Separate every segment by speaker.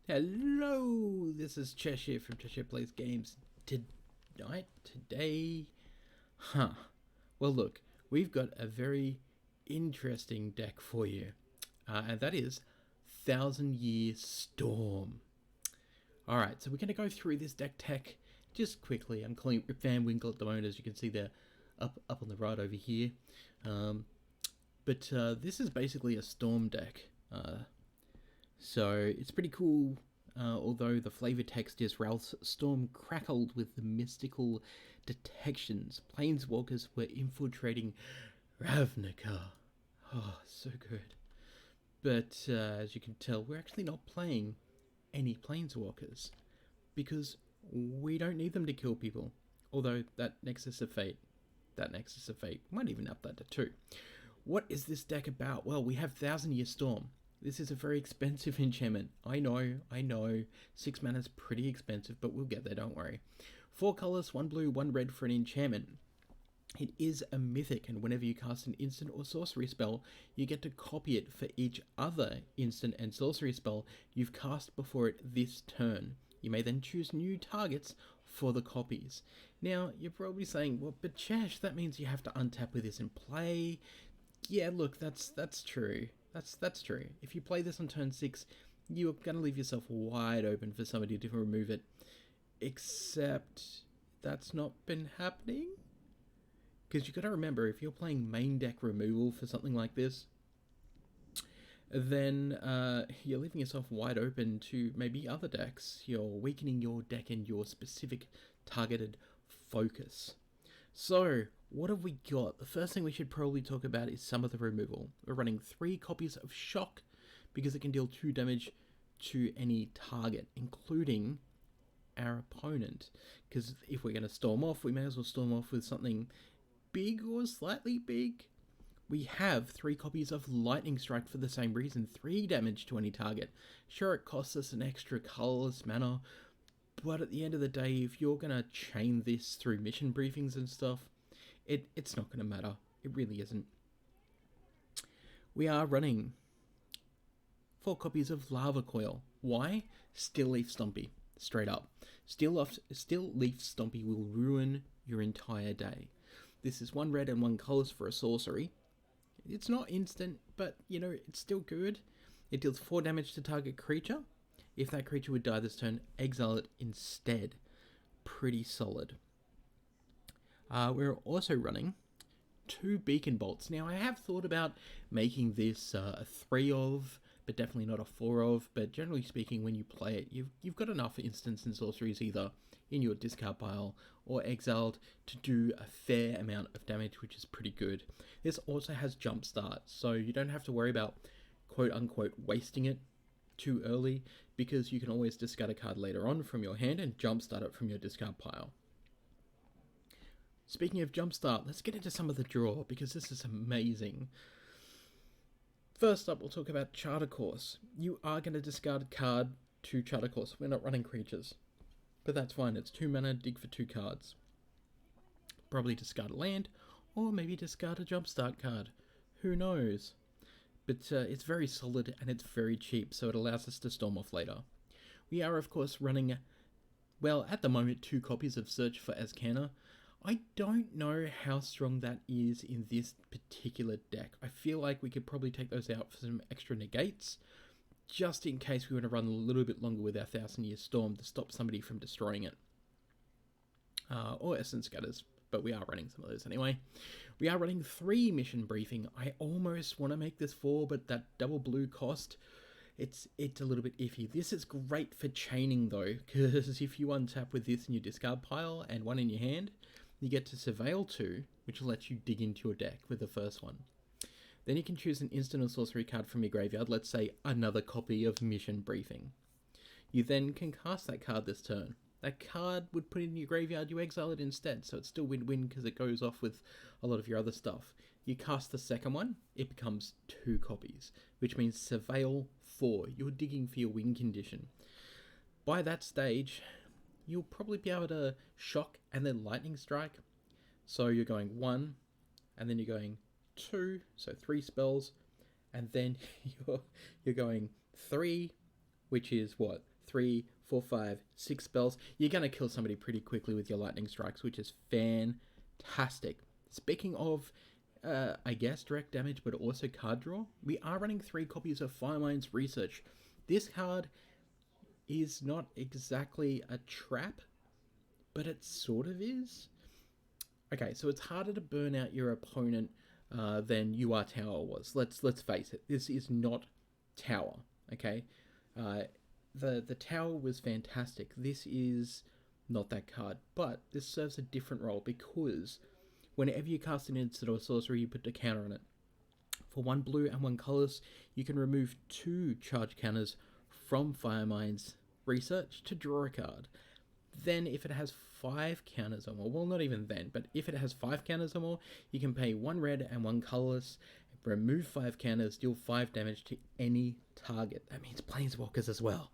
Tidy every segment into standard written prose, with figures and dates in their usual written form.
Speaker 1: Hello, this is Cheshire from Cheshire Plays Games. Today, well look, we've got a very interesting deck for you, and that is 1,000 Year Storm. Alright, so we're going to go through this deck tech just quickly. I'm calling it Rip Van Winkle at the moment, as you can see there, up on the right over here. But this is basically a Storm deck. So it's pretty cool, although the flavor text is Ralph's storm crackled with the mystical detections. Planeswalkers were infiltrating Ravnica. Oh, so good. But as you can tell, we're actually not playing any Planeswalkers, because we don't need them to kill people. Although that Nexus of Fate, might even up that to 2. What is this deck about? Well, we have 1,000 Year Storm. This is a very expensive enchantment. I know. 6 mana is pretty expensive, but we'll get there, don't worry. 4 colors, 1 blue, 1 red for an enchantment. It is a mythic, and whenever you cast an instant or sorcery spell, you get to copy it for each other instant and sorcery spell you've cast before it this turn. You may then choose new targets for the copies. Now, you're probably saying, well, but Chesh, that means you have to untap with this in play. Yeah, look, that's true. That's true. If you play this on turn 6, you're going to leave yourself wide open for somebody to remove it. Except that's not been happening. Because you've got to remember, if you're playing main deck removal for something like this, then you're leaving yourself wide open to maybe other decks. You're weakening your deck and your specific targeted focus. So, what have we got? The first thing we should probably talk about is some of the removal. We're running 3 copies of Shock, because it can deal 2 damage to any target, including our opponent. Because if we're going to storm off, we may as well storm off with something big or slightly big. We have 3 copies of Lightning Strike for the same reason, 3 damage to any target. Sure, it costs us an extra colorless mana, but at the end of the day, if you're going to chain this through mission briefings and stuff, it's not going to matter. It really isn't. We are running 4 copies of Lava Coil. Why? Still Leaf Stompy. Straight up. Still Leaf Stompy will ruin your entire day. This is 1 red and 1 colors for a sorcery. It's not instant, but, you know, it's still good. It deals 4 damage to target creature. If that creature would die this turn, exile it instead. Pretty solid. We're also running 2 Beacon Bolts. Now, I have thought about making this a 3 of, but definitely not a 4 of. But generally speaking, when you play it, you've got enough instants and sorceries either in your discard pile or exiled to do a fair amount of damage, which is pretty good. This also has Jumpstart, so you don't have to worry about quote-unquote wasting it too early, because you can always discard a card later on from your hand and jumpstart it from your discard pile. Speaking of jumpstart, let's get into some of the draw, because this is amazing. First up, we'll talk about Charter Course. You are going to discard a card to Charter Course. We're not running creatures, but that's fine. It's 2 mana, dig for 2 cards. Probably discard a land, or maybe discard a jumpstart card. Who knows? But it's very solid and it's very cheap, so it allows us to storm off later. We are, of course, running, well, at the moment, 2 copies of Search for Azcana. I don't know how strong that is in this particular deck. I feel like we could probably take those out for some extra negates, just in case we want to run a little bit longer with our 1,000 Year Storm to stop somebody from destroying it. Or Essence Scatters. But we are running some of those anyway. We are running 3 Mission Briefing. I almost want to make this 4, but that double blue cost, it's a little bit iffy. This is great for chaining though, because if you untap with this in your discard pile and 1 in your hand, you get to Surveil 2, which will let you dig into your deck with the first one. Then you can choose an instant or sorcery card from your graveyard, let's say another copy of Mission Briefing. You then can cast that card this turn. That card would put it in your graveyard, you exile it instead, so it's still win-win because it goes off with a lot of your other stuff. You cast the second one, it becomes 2 copies, which means Surveil 4, you're digging for your win condition. By that stage, you'll probably be able to Shock and then Lightning Strike. So you're going 1, and then you're going 2, so 3 spells, and then you're going 3, which is what? 3, 4, 5, 6 spells, you're going to kill somebody pretty quickly with your lightning strikes, which is fantastic. Speaking of, I guess, direct damage, but also card draw, we are running 3 copies of Fireminds Research. This card is not exactly a trap, but it sort of is. Okay, so it's harder to burn out your opponent than UR Tower was. Let's face it, this is not Tower. Okay, the Tower was fantastic. This is not that card, but this serves a different role because whenever you cast an instant or sorcery, you put a counter on it. For 1 blue and 1 colorless, you can remove 2 charge counters from Fireminds Research to draw a card. Then if it has 5 counters or more, well, not even then, but if it has 5 counters or more, you can pay 1 red and 1 colorless, remove 5 counters, deal 5 damage to any target. That means planeswalkers as well.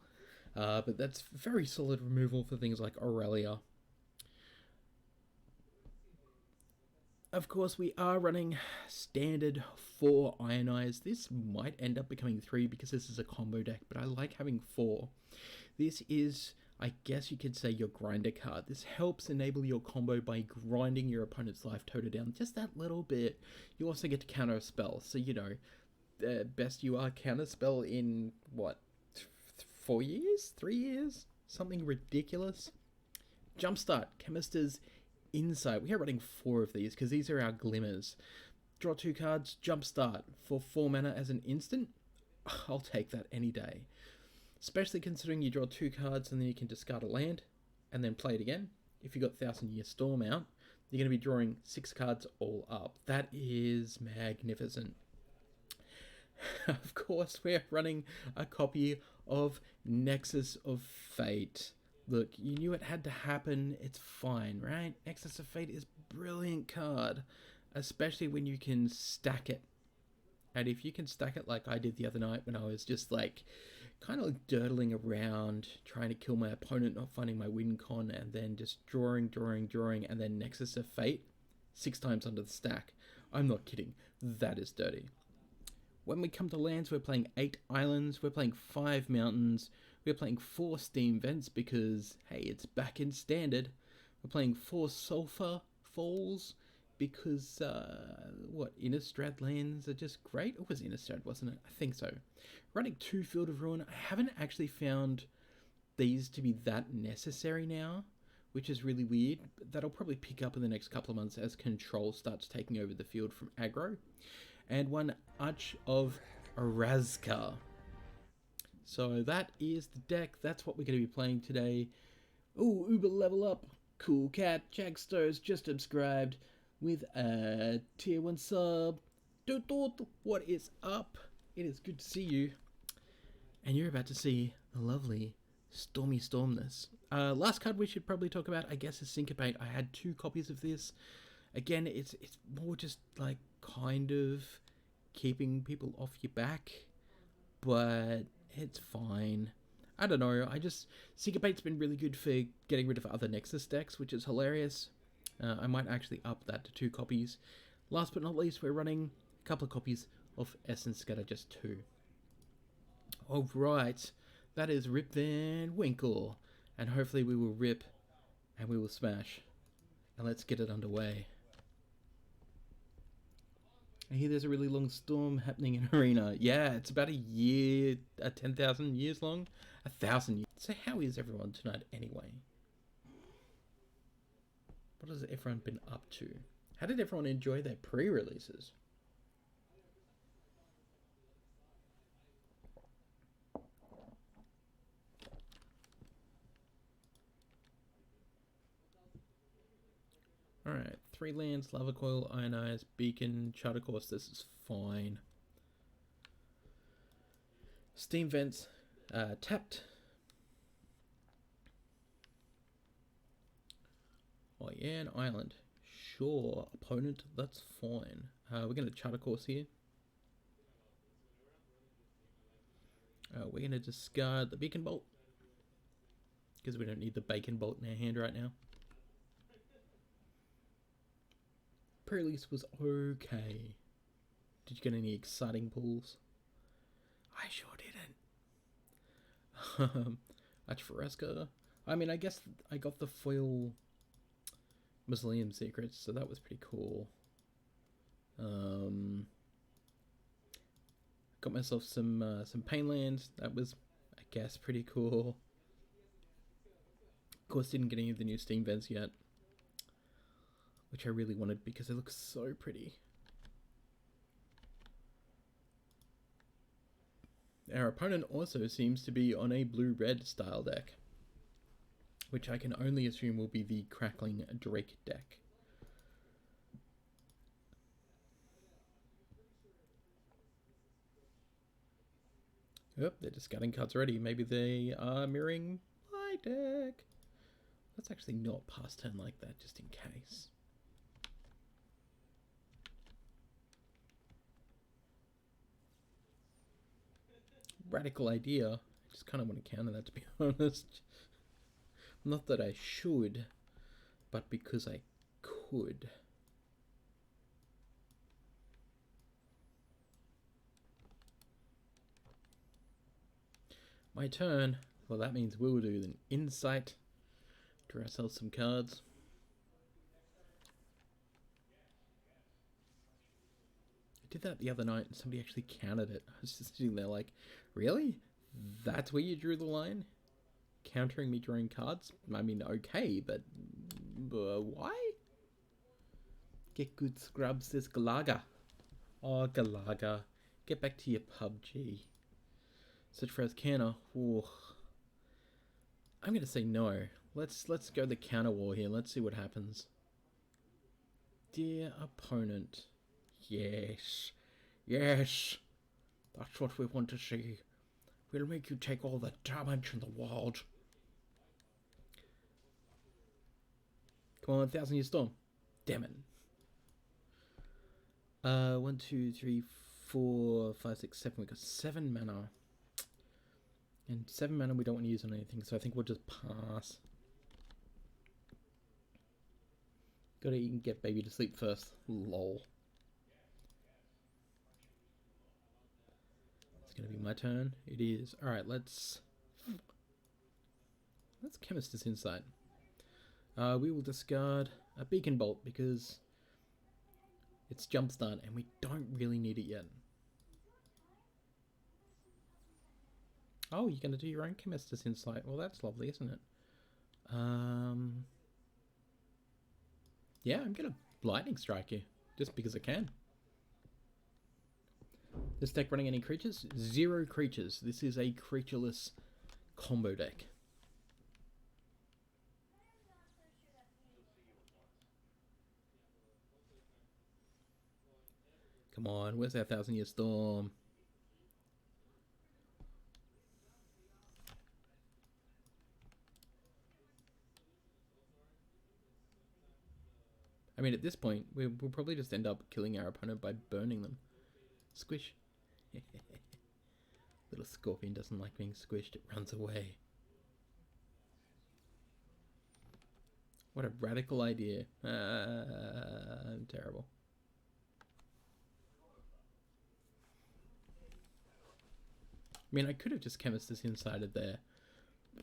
Speaker 1: But that's very solid removal for things like Aurelia. Of course, we are running standard 4 Ionize. This might end up becoming 3 because this is a combo deck, but I like having 4. This is, I guess you could say, your grinder card. This helps enable your combo by grinding your opponent's life total down just that little bit. You also get to counter a spell. So, you know, the best UR counter spell in, what, 4 years? 3 years? Something ridiculous. Jumpstart, Chemist's Insight. We are running 4 of these because these are our glimmers. Draw 2 cards, Jumpstart for 4 mana as an instant. I'll take that any day. Especially considering you draw 2 cards and then you can discard a land and then play it again. If you got 1000-Year Storm out, you're going to be drawing 6 cards all up. That is magnificent. Of course, we're running a copy of Nexus of Fate. Look, you knew it had to happen. It's fine, right? Nexus of Fate is a brilliant card, especially when you can stack it. And if you can stack it like I did the other night when I was just like kind of dirtling around, trying to kill my opponent, not finding my win con, and then just drawing, and then Nexus of Fate 6 times under the stack. I'm not kidding. That is dirty. When we come to lands, we're playing 8 islands, we're playing 5 mountains, we're playing 4 steam vents because, hey, it's back in standard. We're playing 4 sulfur falls because, Innistrad lands are just great. It was Innistrad, wasn't it? I think so. Running 2 Field of Ruin. I haven't actually found these to be that necessary now, which is really weird. That'll probably pick up in the next couple of months as Control starts taking over the field from aggro. And 1 Arch of Arazka. So that is the deck. That's what we're going to be playing today. Ooh, Uber level up. Cool cat. Jackstars just subscribed with a tier 1 sub. What is up? It is good to see you. And you're about to see the lovely Stormy Stormness. Last card we should probably talk about, I guess, is Syncopate. I had 2 copies of this. Again, it's more just like kind of keeping people off your back, but it's fine. I don't know, Syncopate's been really good for getting rid of other Nexus decks, which is hilarious. I might actually up that to 2 copies. Last but not least, we're running a couple of copies of Essence Scatter, just 2. Alright, that is Rip Van Winkle, and hopefully we will rip and we will smash. And let's get it underway. I hear there's a really long storm happening in Arena. Yeah, it's about a year, 10,000 years long. 1,000 years. So how is everyone tonight anyway? What has everyone been up to? How did everyone enjoy their pre-releases? Alright, 3 lands, Lava Coil, Ionize, Beacon, Charter Course. This is fine. Steam Vents, tapped. Oh yeah, an island. Sure, opponent, that's fine. We're going to Charter Course here. We're going to discard the Beacon Bolt, because we don't need the Bacon Bolt in our hand right now. Pre-release was okay. Did you get any exciting pulls? I sure didn't. Fresca. I mean, I guess I got the foil Mausoleum Secrets, so that was pretty cool. Got myself some Painlands. That was, I guess, pretty cool. Of course, didn't get any of the new Steam vents yet, which I really wanted because it looks so pretty. Our opponent also seems to be on a blue-red style deck, which I can only assume will be the Crackling Drake deck. Yep, they're discarding cards already. Maybe they are mirroring my deck. Let's actually not pass turn like that, just in case. Radical idea. I just kind of want to counter that, to be honest. Not that I should, but because I could. My turn. Well, that means we'll do an insight. Draw ourselves some cards. I did that the other night and somebody actually counted it. I was just sitting there like, really? That's where you drew the line? Countering me drawing cards? I mean, okay, but why? Get good scrubs, says Galaga. Oh, Galaga. Get back to your PUBG. Search for Azcana. Ooh. I'm gonna say no. Let's go the counter war here. Let's see what happens. Dear opponent. Yes. Yes. That's what we want to see. We'll make you take all the damage in the world. Come on, 1,000 Year Storm. Damn it. 1, 2, 3, 4, 5, 6, 7. We got 7 mana. And 7 mana we don't want to use on anything, so I think we'll just pass. Gotta eat and get baby to sleep first. Lol. It's gonna be my turn. It is. Alright, let's Chemist this Insight. We will discard a Beacon Bolt because it's Jumpstart and we don't really need it yet. Oh, you're going to do your own Chemist's Insight. Well, that's lovely, isn't it? Yeah, I'm going to Lightning Strike you, just because I can. This deck running any creatures? 0 creatures. This is a creatureless combo deck. Come on, where's our 1,000 Year Storm? I mean, at this point, we'll probably just end up killing our opponent by burning them. Squish. Little scorpion doesn't like being squished, it runs away. What a radical idea. I'm terrible. I mean, I could have just Chemist's Inside it there,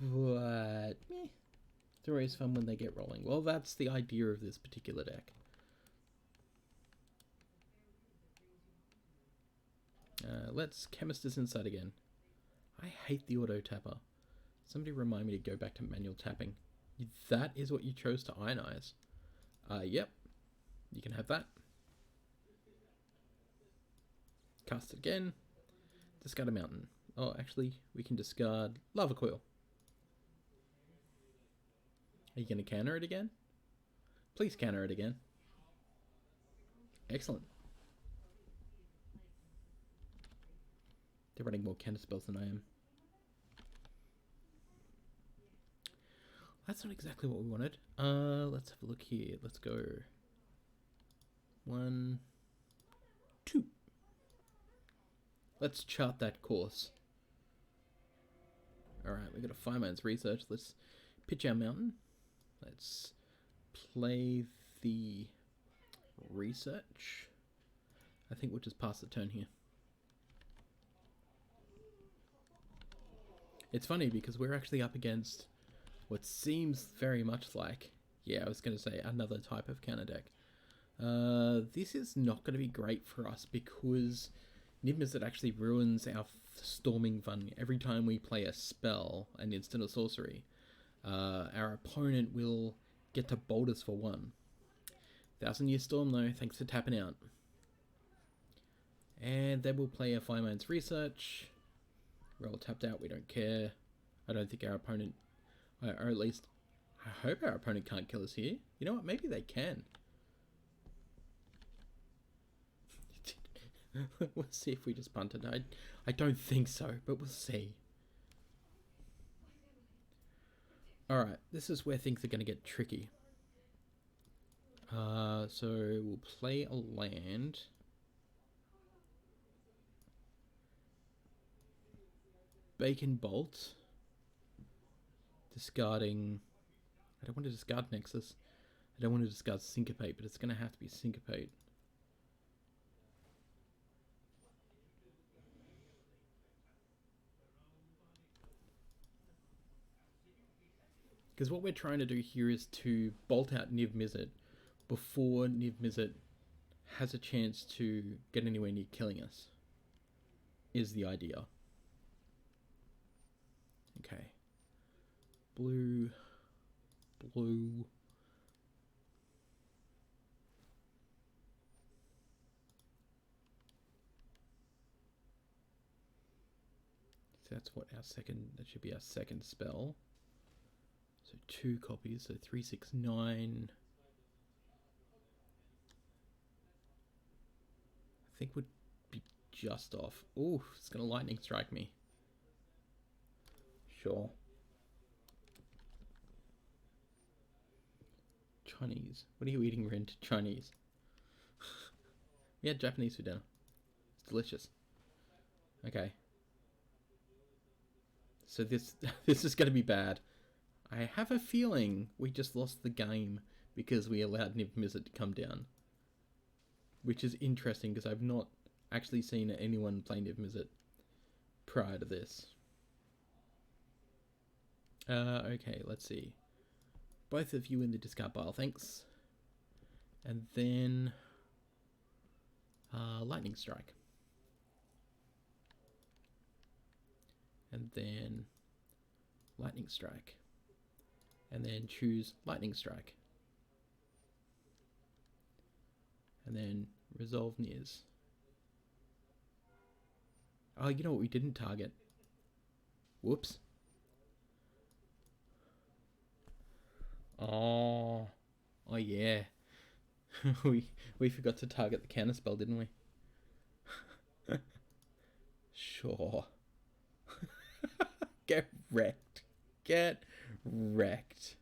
Speaker 1: but they're always fun when they get rolling. Well, that's the idea of this particular deck. Let's Chemist's Inside again. I hate the auto tapper. Somebody remind me to go back to manual tapping. That is what you chose to Ionize. Yep. You can have that. Cast it again. Discard a mountain. Oh, actually, we can discard Lava Coil. Are you going to counter it again? Please counter it again. Excellent. They're running more counter spells than I am. That's not exactly what we wanted. Let's have a look here. Let's go 1, 2. Let's chart that course. Alright, we've got a Fireminds Research. Let's pitch our mountain. Let's play the research. I think we'll just pass the turn here. It's funny because we're actually up against what seems very much like, yeah, I was going to say another type of counter deck. This is not going to be great for us because Niv Mizzet actually ruins our storming fun. Every time we play a spell, an instant or sorcery, our opponent will get to bolt us for 1. 1000-Year Storm though, thanks for tapping out. And then we'll play a Fireminds Research. We're all tapped out, we don't care. I don't think our opponent, or at least, I hope our opponent can't kill us here. You know what, maybe they can. We'll see if we just punt it. I don't think so, but we'll see. Alright, this is where things are going to get tricky. So we'll play a land. Bacon Bolt. Discarding... I don't want to discard Nexus. I don't want to discard Syncopate, but it's going to have to be Syncopate. Because what we're trying to do here is to bolt out Niv Mizzet before Niv Mizzet has a chance to get anywhere near killing us, is the idea. Okay. Blue. Blue. So that's what our second, that should be our second spell. So 2 copies, so 3, 6, 9. I think would be just off. Oh, it's going to lightning strike me. Sure. Chinese. What are you eating, Rent? Chinese. We had Japanese for dinner. It's delicious. Okay. So this is going to be bad. I have a feeling we just lost the game because we allowed Niv Mizzet to come down. Which is interesting because I've not actually seen anyone play Niv Mizzet prior to this. Okay, let's see. Both of you in the discard pile, thanks. And then... Lightning Strike. And then... Lightning Strike. And then choose Lightning Strike. And then Resolve Nears. Oh, you know what we didn't target? Whoops. Oh yeah. we forgot to target the counterspell, didn't we? Sure. Get wrecked. Get wrecked.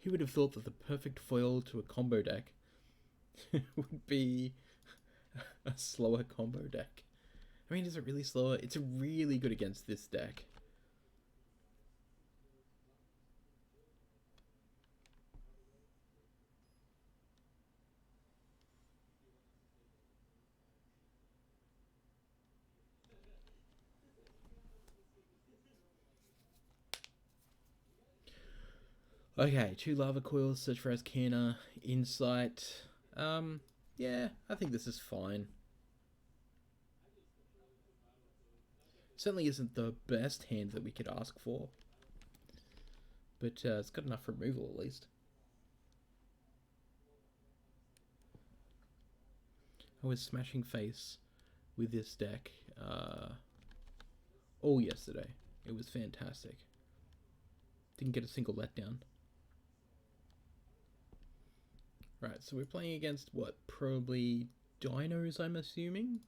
Speaker 1: Who would have thought that the perfect foil to a combo deck would be a slower combo deck? I mean, is it really slower? It's really good against this deck. Okay, 2 lava coils, search for Azcana, insight. Yeah, I think this is fine. Certainly isn't the best hand that we could ask for. But it's got enough removal at least. I was smashing face with this deck all yesterday. It was fantastic. Didn't get a single letdown. Right, so we're playing against what? Probably dinos, I'm assuming?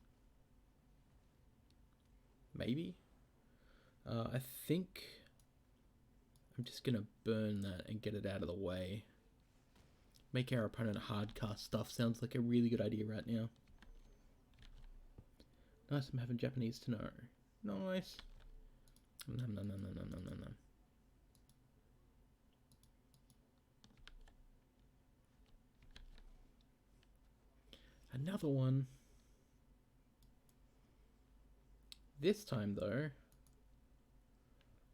Speaker 1: Maybe? I think I'm just gonna burn that and get it out of the way. Make our opponent hardcast stuff sounds like a really good idea right now. Nice, I'm having Japanese to know. Nice. Nom nom nom nom nom nom nom nom. another one. This time, though,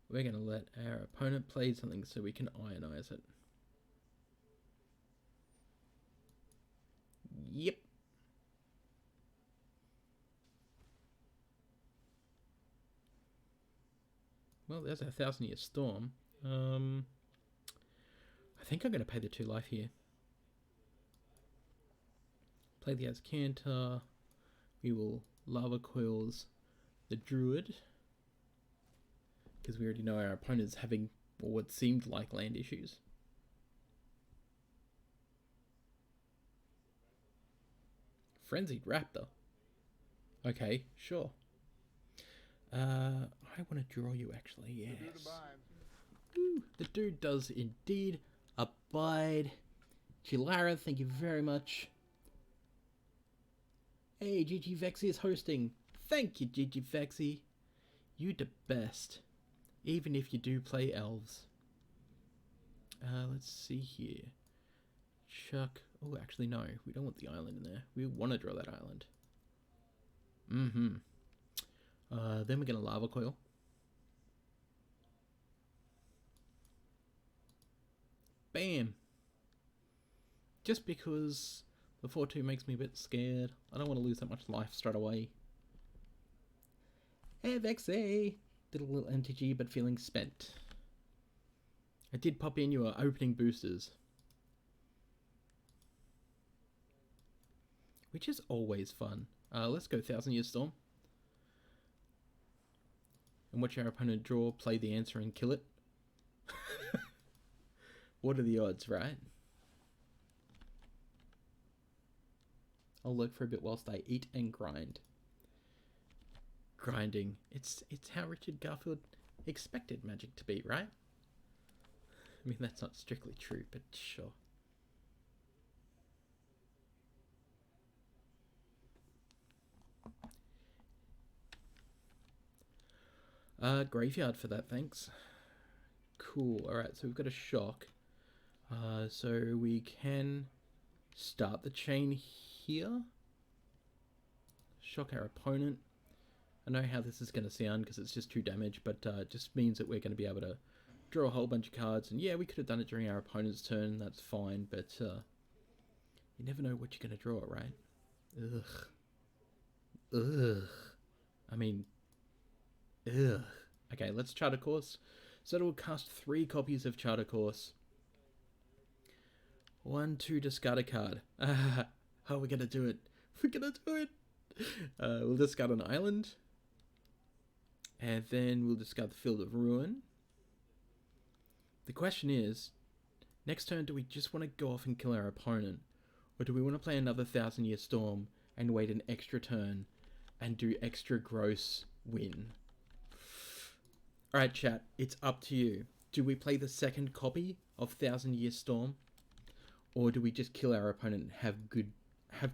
Speaker 1: we're going to let our opponent play something so we can ionize it. Yep. Well, there's our 1,000-year storm. I think I'm going to pay the 2 life here. Play the Azcanta. We will Lava Coils the Druid, because we already know our opponent's having what seemed like land issues. Frenzied Raptor. Okay, sure. I want to draw you, actually, yes. Ooh, the dude does indeed abide. Chilara, thank you very much. Hey, GG Vexy is hosting. Thank you, GG Vexy. You the best. Even if you do play elves. Let's see here. Chuck. Oh, actually, no. We don't want the island in there. We want to draw that island. Then we're going to Lava Coil. Bam. Just because the 4-2 makes me a bit scared. I don't want to lose that much life straight away. Hey, Vexy. Did a little MTG, but feeling spent. I did pop in your opening boosters, which is always fun. Let's go 1,000-year storm. And watch our opponent draw, play the answer, and kill it. What are the odds, right? I'll lurk for a bit whilst I eat and grind. Grinding. It's how Richard Garfield expected Magic to be, right? I mean, that's not strictly true, but sure. Graveyard for that, thanks. Cool. Alright, so we've got a shock. So we can start the chain here. Shock our opponent. I know how this is going to sound because it's just 2 damage, but it just means that we're going to be able to draw a whole bunch of cards. And yeah, we could have done it during our opponent's turn, that's fine, but you never know what you're going to draw, right? Ugh. I mean, ugh. Okay, let's Charter Course. So it will cast 3 copies of Charter Course. 1, 2, discard a card. How are we going to do it? We're going to do it! We'll discard an island. And then we'll discard the Field of Ruin. The question is, next turn, do we just want to go off and kill our opponent? Or do we want to play another 1,000-year storm and wait an extra turn and do extra gross win? Alright, chat, it's up to you. Do we play the second copy of 1,000-year storm? Or do we just kill our opponent and have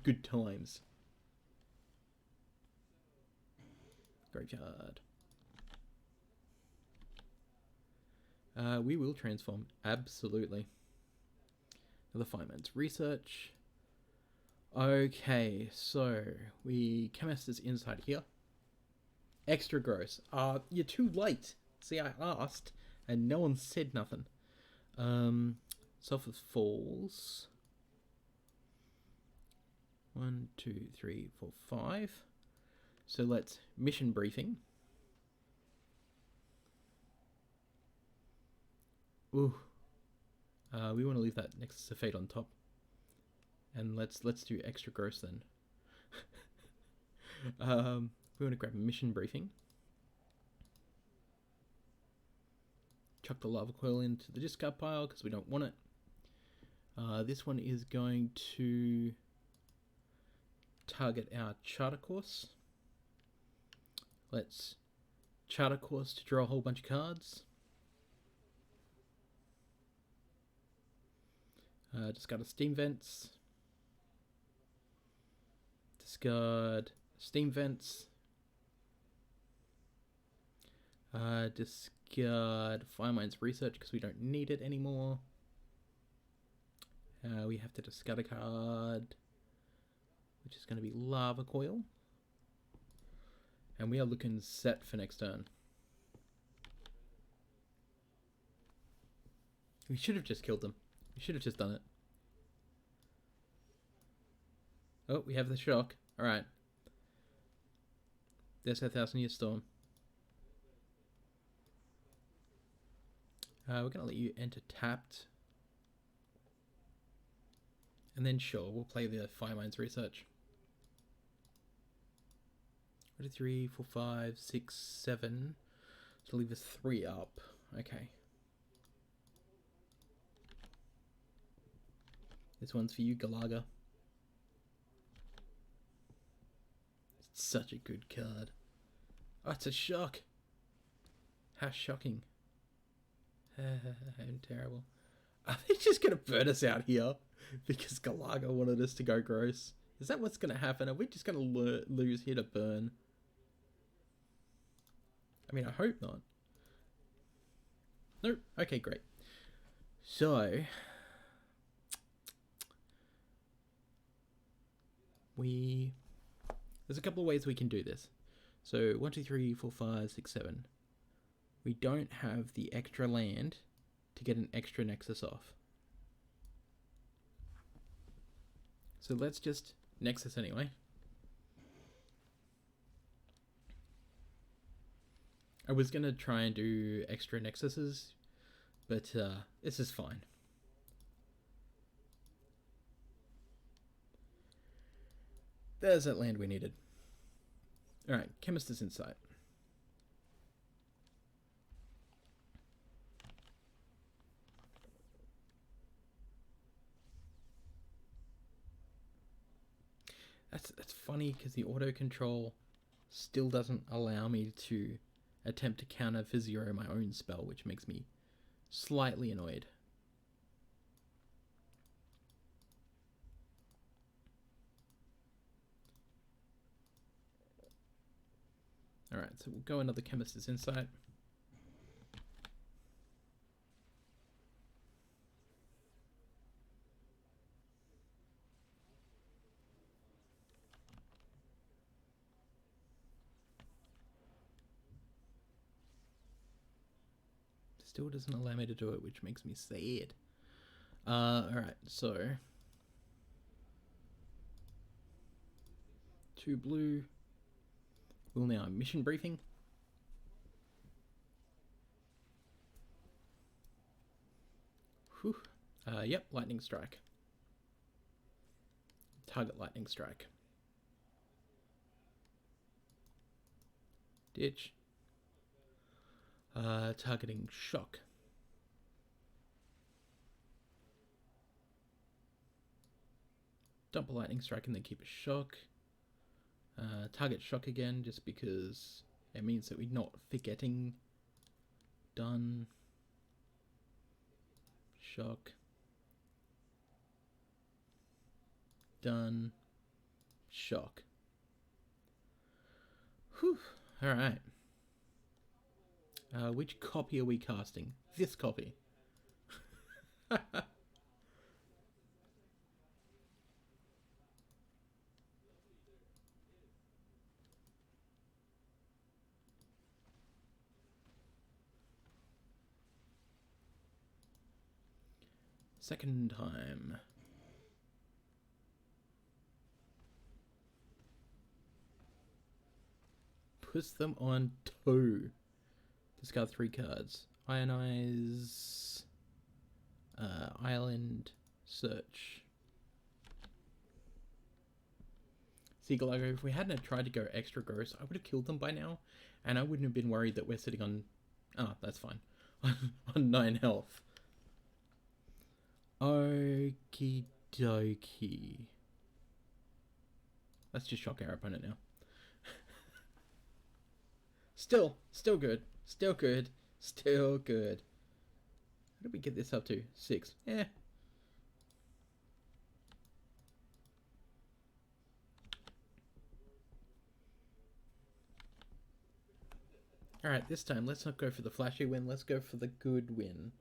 Speaker 1: good times? Graveyard. We will transform, absolutely. Another Fireminds Research. Okay, so we Chemist's Insight here. Extra gross. You're too late. See, I asked, and no one said nothing. Sulphur Falls. 1, 2, 3, 4, 5. So let's mission briefing. Ooh. We want to leave that next to Fate on top. And let's do extra gross then. We want to grab a mission briefing. Chuck the Lava Coil into the discard pile because we don't want it. This one is going to target our Charter Course. Let's Charter Course to draw a whole bunch of cards. Discard a Steam Vents. Discard Steam Vents. Discard Fireminds Research because we don't need it anymore. We have to discard a card. which is going to be Lava Coil. And we are looking set for next turn. We should have just killed them. We should have just done it. Oh, we have the shock. Alright. There's our 1,000-year storm. We're going to let you enter tapped. And then sure, we'll play the Fireminds Research. 1, 2, 3, 4, 5, 6, 7. So leave us 3 up. Okay. This one's for you, Galaga. It's such a good card. Oh, it's a shock. How shocking. I'm terrible. Are they just going to burn us out here? Because Galaga wanted us to go gross. Is that what's going to happen? Are we just going to lose here to burn? I mean, I hope not. Nope. Okay, great. So... There's a couple of ways we can do this. So 1, 2, 3, 4, 5, 6, 7. We don't have the extra land to get an extra Nexus off. So let's just Nexus anyway. I was going to try and do extra Nexuses, but this is fine. There's that land we needed. Alright, Chemist's Insight. That's funny because the auto control still doesn't allow me to attempt to counter for 0 my own spell, which makes me slightly annoyed. Alright, so we'll go another Chemist's Insight. Still doesn't allow me to do it, which makes me sad. Alright, so 2 blue. We'll now mission briefing. Whew. Yep, lightning strike. Target lightning strike. Ditch. Targeting shock. Dump a lightning strike and then keep a shock. Target shock again, just because it means that we're not forgetting. Done. Shock. Done. Shock. Whew. Alright. Which copy are we casting? This copy. Second time. Push them on 2. Discard 3 cards. Ionize. Island. Search. Seagalago, if we hadn't tried to go extra gross, I would have killed them by now. And I wouldn't have been worried that we're sitting on... Oh, that's fine. On 9 health. Okie dokie. Let's just shock our opponent now. Still good. Still good. Still good. How did we get this up to? 6. Eh. Alright, this time let's not go for the flashy win. Let's go for the good win.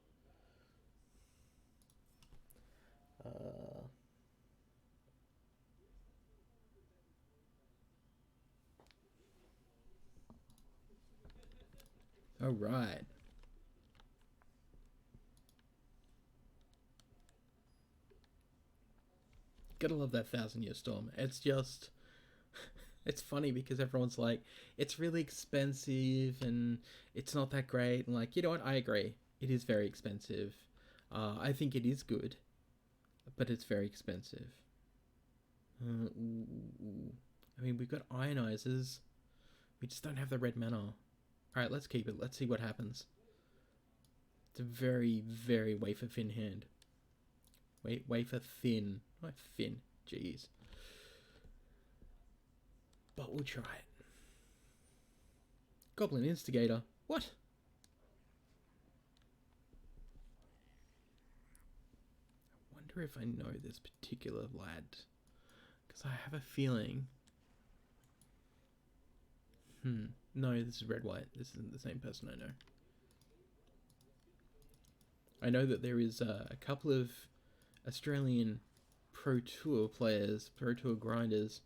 Speaker 1: All right. Gotta love that 1,000 Year Storm. It's just, it's funny because everyone's like, it's really expensive and it's not that great. And like, you know what? I agree. It is very expensive. I think it is good, but it's very expensive. I mean, we've got ionizers. We just don't have the red mana. Alright, let's keep it. Let's see what happens. It's a very, very wafer thin hand. Wafer thin. Not thin. Jeez. But we'll try it. Goblin Instigator. What? I wonder if I know this particular lad. Because I have a feeling... No, this is red-white. This isn't the same person I know. I know that there is a couple of Australian Pro Tour players, Pro Tour grinders,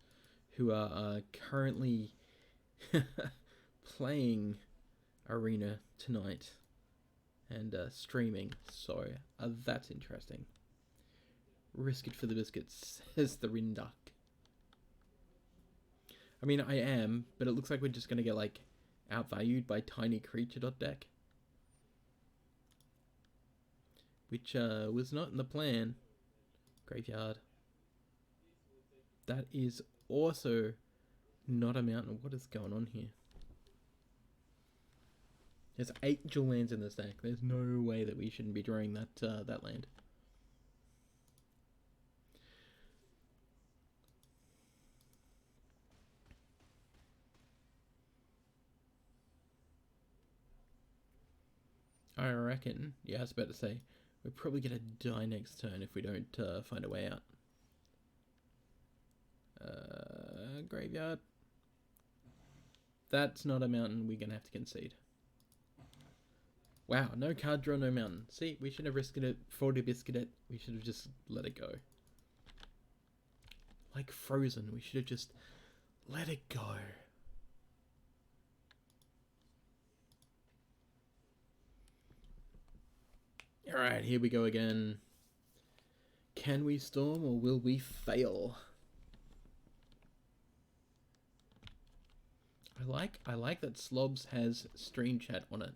Speaker 1: who are currently playing Arena tonight and streaming. So that's interesting. Risk it for the biscuits, says the Rinduck. I mean, I am, but it looks like we're just going to get, like, outvalued by tinycreature.deck. Which was not in the plan. Graveyard. That is also not a mountain. What is going on here? There's 8 dual lands in this deck. There's no way that we shouldn't be drawing that land. I reckon, yeah, I was about to say, we're probably going to die next turn if we don't find a way out. Graveyard. That's not a mountain. We're going to have to concede. Wow, no card draw, no mountain. See, we should have risked it for the biscuit it. We should have just let it go. Like Frozen, we should have just let it go. Alright, here we go again. Can we storm or will we fail? I like that Slobs has stream chat on it.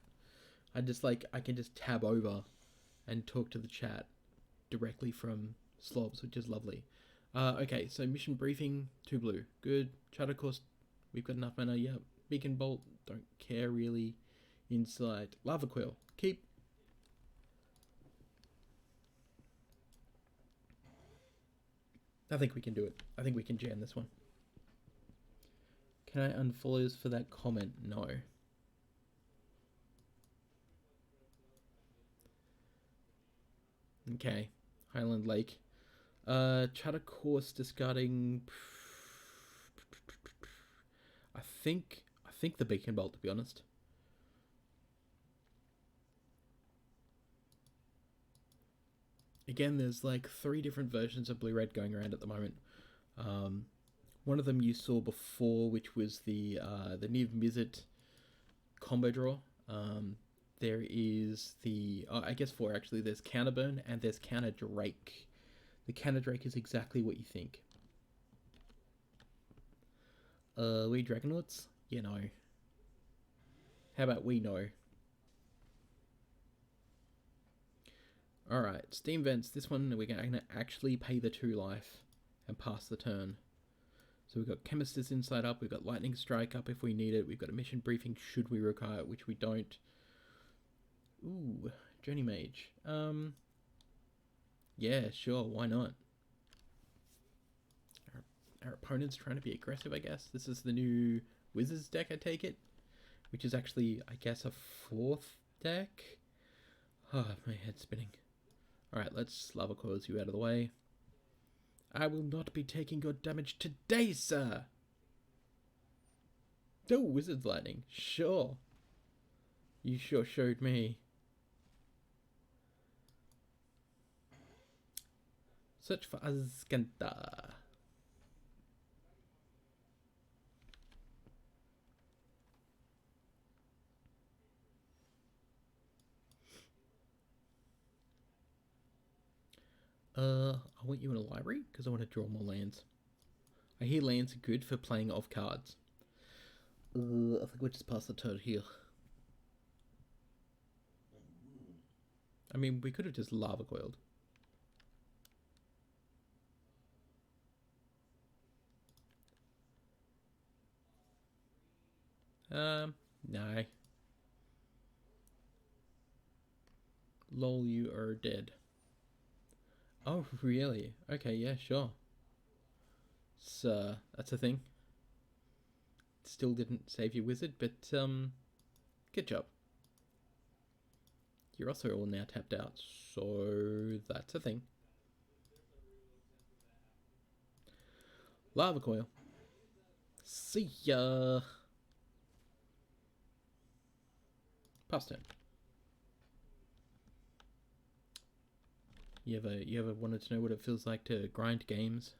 Speaker 1: I can just tab over and talk to the chat directly from Slobs, which is lovely. Okay, so mission briefing, 2 blue. Good. Chatter course, we've got enough mana. Yep. Beacon Bolt, don't care really. Insight. Lava Quill, keep. I think we can do it. I think we can jam this one. Can I unfollow for that comment? No. Okay. Highland Lake. Chatter course discarding. I think the Beacon Bolt, to be honest. Again, there's like 3 different versions of blue-red going around at the moment. One of them you saw before, which was the Niv Mizzet combo draw. There is the... I guess 4 actually. There's Counterburn and there's Counter Drake. The Counter Drake is exactly what you think. We Dragonauts? Yeah, no. How about we know? Alright, Steam Vents. This one we're going to actually pay the 2 life and pass the turn. So we've got Chemist's Insight up, we've got Lightning Strike up if we need it, we've got a Mission Briefing should we require it, which we don't. Ooh, Journey Mage. Yeah, sure, why not? Our opponent's trying to be aggressive, I guess. This is the new Wizards deck, I take it. Which is actually, I guess, a 4th deck. Oh, my head's spinning. Alright, let's Lava Coils you out of the way. I will not be taking your damage today, sir! Oh, Wizard's Lightning. Sure. You sure showed me. Search for Azcanta. I want you in a library because I want to draw more lands. I hear lands are good for playing off cards. I think we'll just pass the turn here. I mean, we could have just lava coiled. No. Lol, you are dead. Oh, really? Okay, yeah, sure. So, that's a thing. Still didn't save your wizard, but, good job. You're also all now tapped out, so that's a thing. Lava coil. See ya. Pass turn. You ever wanted to know what it feels like to grind games?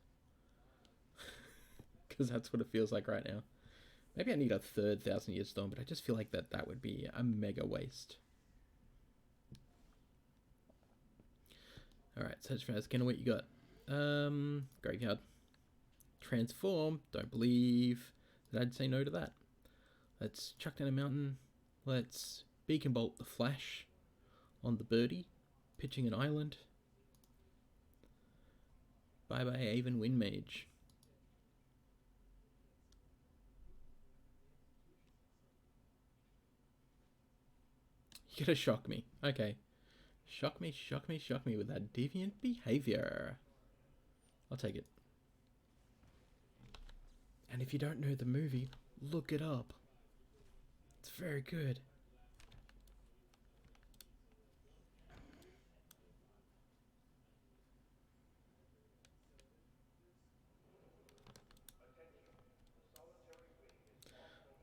Speaker 1: Because that's what it feels like right now. Maybe I need a third 1,000 Year Storm, but I just feel like that would be a mega waste. Alright, search for Scanner, what you got? Graveyard. Transform, don't believe that I'd say no to that. Let's chuck down a mountain. Let's Beacon Bolt the Flash on the birdie. Pitching an island. Bye bye Aven Windmage. You're gonna shock me. Okay. Shock me with that deviant behavior. I'll take it. And if you don't know the movie, look it up. It's very good.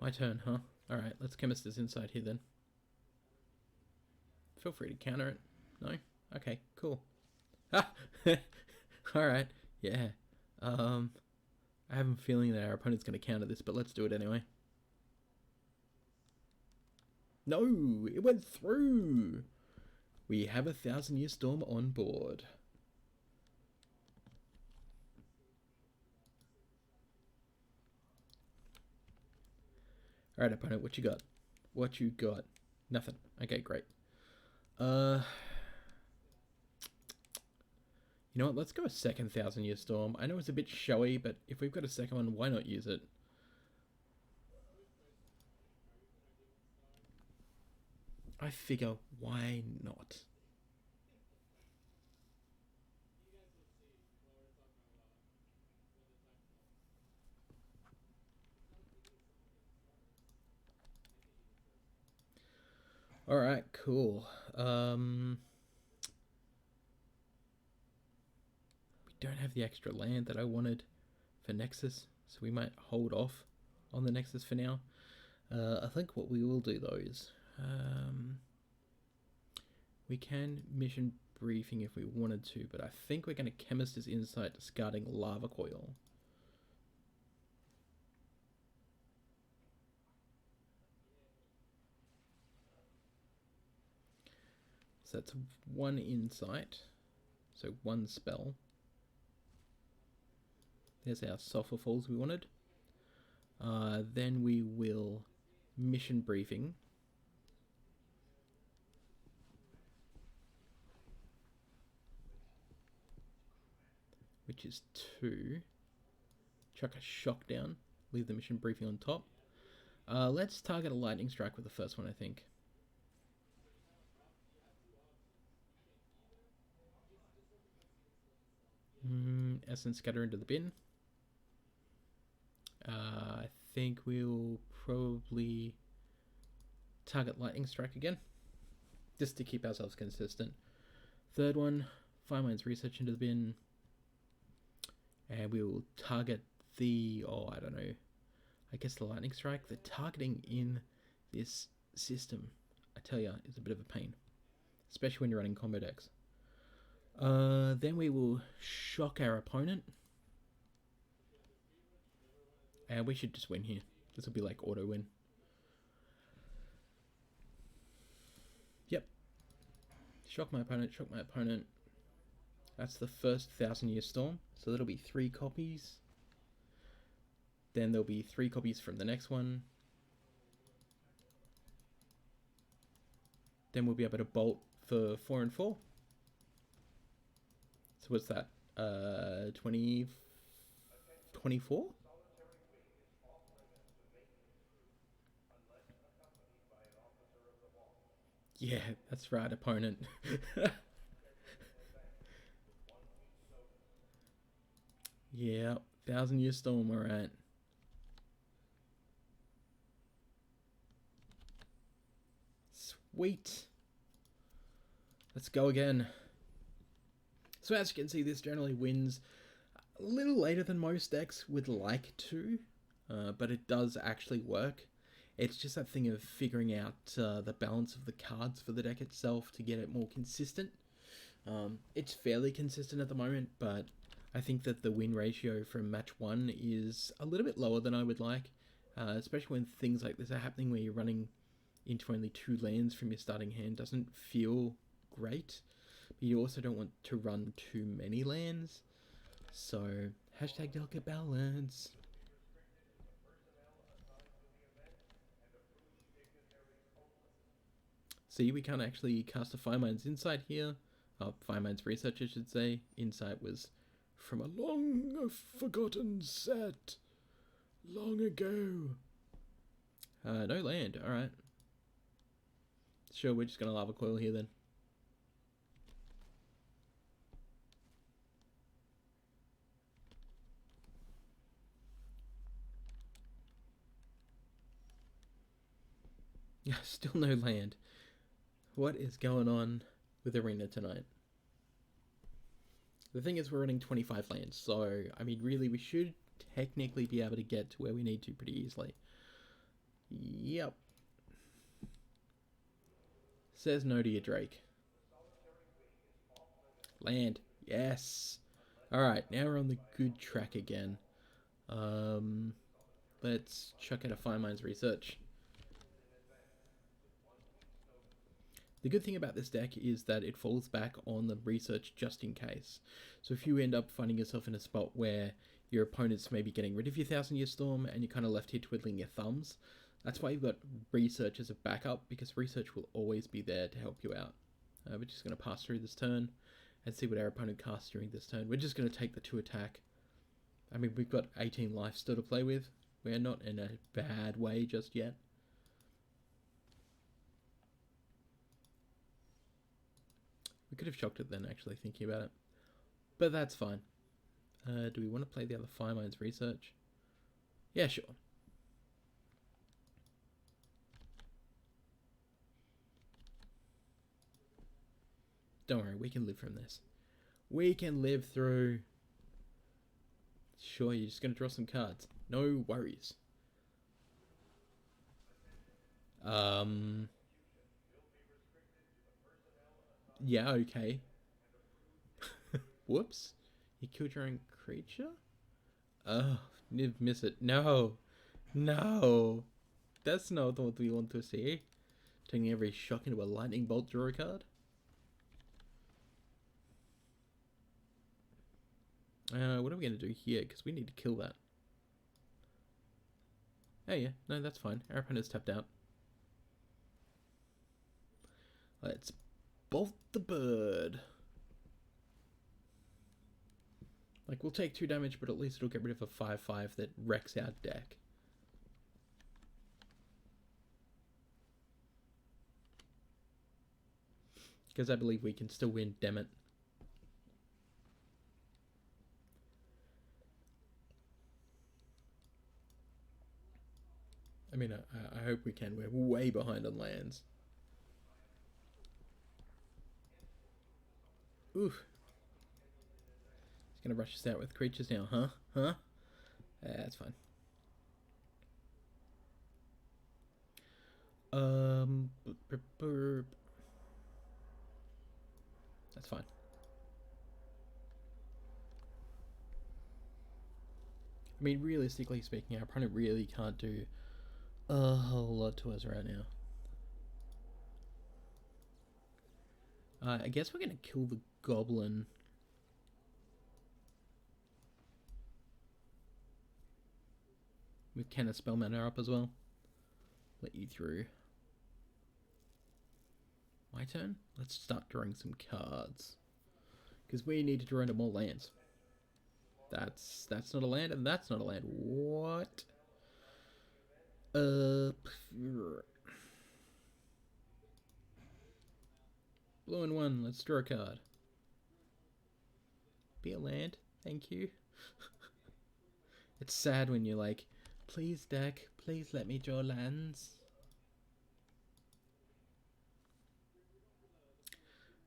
Speaker 1: My turn, huh? Alright, let's chemist this inside here then. Feel free to counter it. No? Okay, cool. Ah! Alright, yeah. I have a feeling that our opponent's going to counter this, but let's do it anyway. No! It went through! We have a 1,000 Year Storm on board. Alright, opponent, what you got? What you got? Nothing. Okay, great. You know what, let's go a second 1,000 Year Storm. I know it's a bit showy, but if we've got a second one, why not use it? I figure, why not? Alright, cool. We don't have the extra land that I wanted for Nexus, so we might hold off on the Nexus for now. I think what we will do though is we can mission briefing if we wanted to, but I think we're going to chemist his insight discarding lava coil. So that's one insight, so one spell. There's our sulfur falls we wanted. Then we will mission briefing. Which is 2. Chuck a shock down. Leave the mission briefing on top. Let's target a lightning strike with the first one, I think. Essence scatter into the bin. I think we'll probably target lightning strike again, just to keep ourselves consistent. Third one, Fireminds Research into the bin, and we will target the, I don't know, I guess the lightning strike. The targeting in this system, I tell ya, is a bit of a pain, especially when you're running combo decks. Then we will shock our opponent. And we should just win here. This will be like auto win. Yep. Shock my opponent, shock my opponent. That's the first 1,000-Year Storm. So that'll be 3 copies. Then there'll be 3 copies from the next one. Then we'll be able to bolt for 4 and 4. So what's that? 24? Yeah, that's right, opponent. Yeah, 1,000-Year Storm, alright. Sweet. Let's go again. So as you can see, this generally wins a little later than most decks would like to, but it does actually work. It's just that thing of figuring out the balance of the cards for the deck itself to get it more consistent. It's fairly consistent at the moment, but I think that the win ratio from match 1 is a little bit lower than I would like, especially when things like this are happening where you're running into only 2 lands from your starting hand. Doesn't feel great, but you also don't want to run too many lands. So, hashtag delicate balance. See, we can't actually cast a Fireminds Insight here. Fireminds Research, I should say. Insight was from a long forgotten set. Long ago. No land, alright. Sure, we're just gonna Lava Coil here then. Yeah, still no land. What is going on with Arena tonight? The thing is, we're running 25 lands, so, I mean, really, we should technically be able to get to where we need to pretty easily. Yep. Says no to you, Drake. Land. Yes. Alright, now we're on the good track again. Let's chuck out a Fireminds Research. The good thing about this deck is that it falls back on the research just in case. So if you end up finding yourself in a spot where your opponent's maybe getting rid of your 1,000-Year Storm and you're kind of left here twiddling your thumbs, that's why you've got research as a backup, because research will always be there to help you out. We're just going to pass through this turn and see what our opponent casts during this turn. We're just going to take the 2 attack. I mean, we've got 18 life still to play with. We're not in a bad way just yet. We could have shocked it then, actually, thinking about it. But that's fine. Do we want to play the other Fireminds Research? Yeah, sure. Don't worry, we can live from this. We can live through. Sure, you're just going to draw some cards. No worries. Yeah, okay. Whoops. You killed your own creature? Oh, you miss it. No. No. That's not what we want to see. Turning every shock into a lightning bolt draw a card. What are we going to do here? Because we need to kill that. Oh yeah, no, that's fine. Our opponent's tapped out. Let's bolt the bird. Like, we'll take 2 damage, but at least it'll get rid of a 5/5 that wrecks our deck. Because I believe we can still win, damn it. I mean, I hope we can. We're way behind on lands. Oof. He's gonna rush us out with creatures now, huh? Huh? That's fine. That's fine. I mean, realistically speaking, our opponent really can't do a whole lot to us right now. I guess we're gonna kill the goblin With Can a Spell Mana up as well. Let you through. My turn? Let's start drawing some cards. Because we need to draw into more lands. That's not a land, and that's not a land. What? Blue and 1, let's draw a card. Be a land, thank you. It's sad when you're like, please deck, please let me draw lands.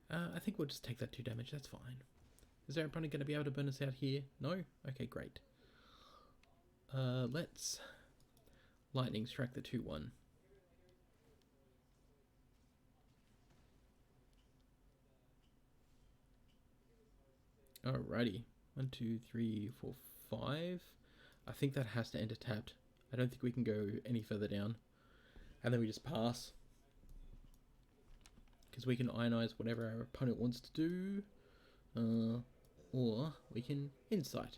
Speaker 1: I think we'll just take that 2 damage, that's fine. Is our opponent going to be able to burn us out here? No? Okay, great. Let's lightning strike the 2/1. Alrighty. 1, 2, 3, 4, 5. I think that has to enter tapped. I don't think we can go any further down. And then we just pass. Because we can ionize whatever our opponent wants to do. Or we can insight.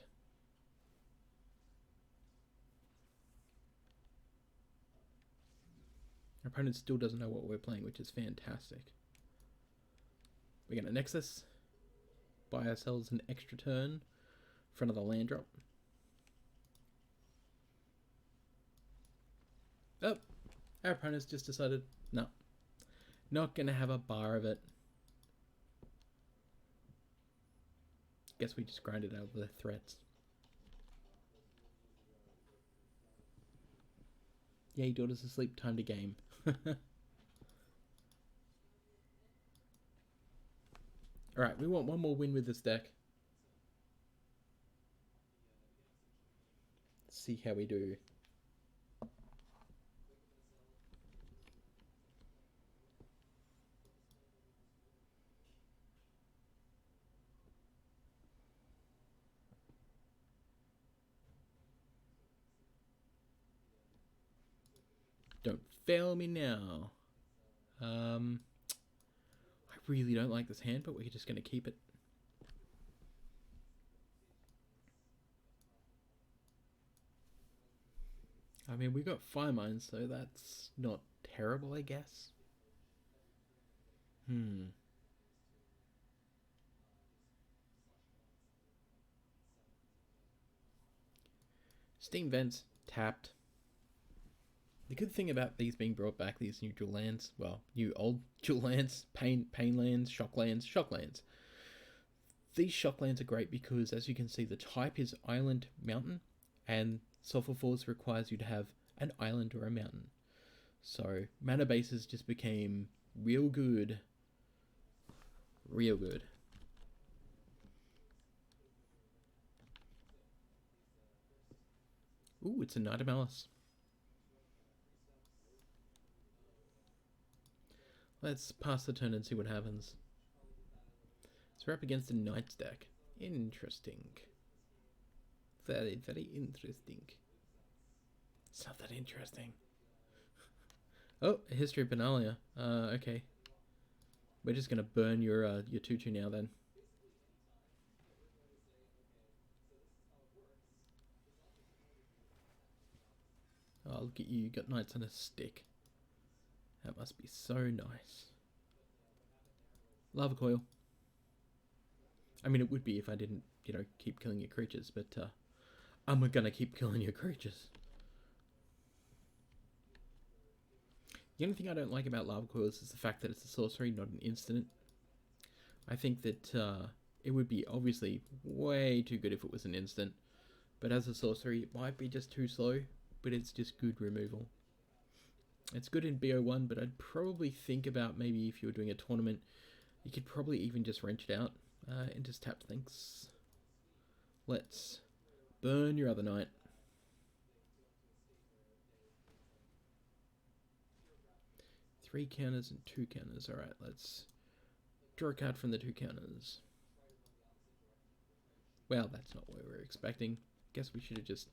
Speaker 1: Our opponent still doesn't know what we're playing, which is fantastic. We're going to Nexus. Buy ourselves an extra turn for another land drop. Oh, our opponent's just decided, no, not going to have a bar of it. Guess we just grinded out the threats. Yay, daughter's asleep, time to game. Alright, we want one more win with this deck. Let's see how we do. Don't fail me now. I really don't like this hand, but we're just going to keep it. I mean, we got Fireminds, so that's not terrible, I guess. Steam Vents, tapped. The good thing about these being brought back, these new dual lands, well, new old dual lands, pain lands, shock lands. These shock lands are great because, as you can see, the type is island, mountain, and Sulphur Falls requires you to have an island or a mountain. So mana bases just became real good. Real good. Ooh, it's a Knight of Malice. Let's pass the turn and see what happens. So we're up against a Knight's deck. Interesting. Very, very interesting. It's not that interesting. Oh, a History of Benalia. Okay. We're just gonna burn your 2/2 now then. Oh, look at you. You got Knights on a stick. That must be so nice. Lava Coil. I mean, it would be if I didn't, you know, keep killing your creatures, but I'm gonna keep killing your creatures. The only thing I don't like about Lava Coils is the fact that it's a sorcery, not an instant. I think that it would be obviously way too good if it was an instant, but as a sorcery, it might be just too slow, but it's just good removal. It's good in BO1, but I'd probably think about maybe if you were doing a tournament, you could probably even just wrench it out and just tap things. Let's burn your other Knight. Three counters and 2 counters. Alright, let's draw a card from the 2 counters. Well, that's not what we were expecting. Guess we should have just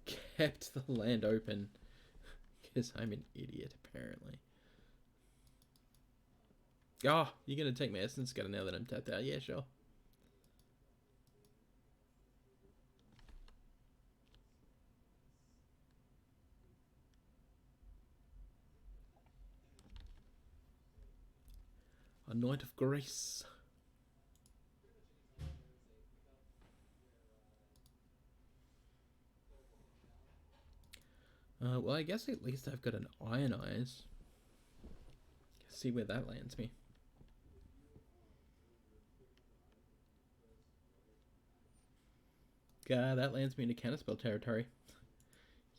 Speaker 1: kept the land open. Because I'm an idiot, apparently. Oh, you're going to take my Essence Scatter now that I'm tapped out? Yeah, sure. Knight of Grace. Well, I guess at least I've got an Ionize. See where that lands me. That lands me into counterspell territory.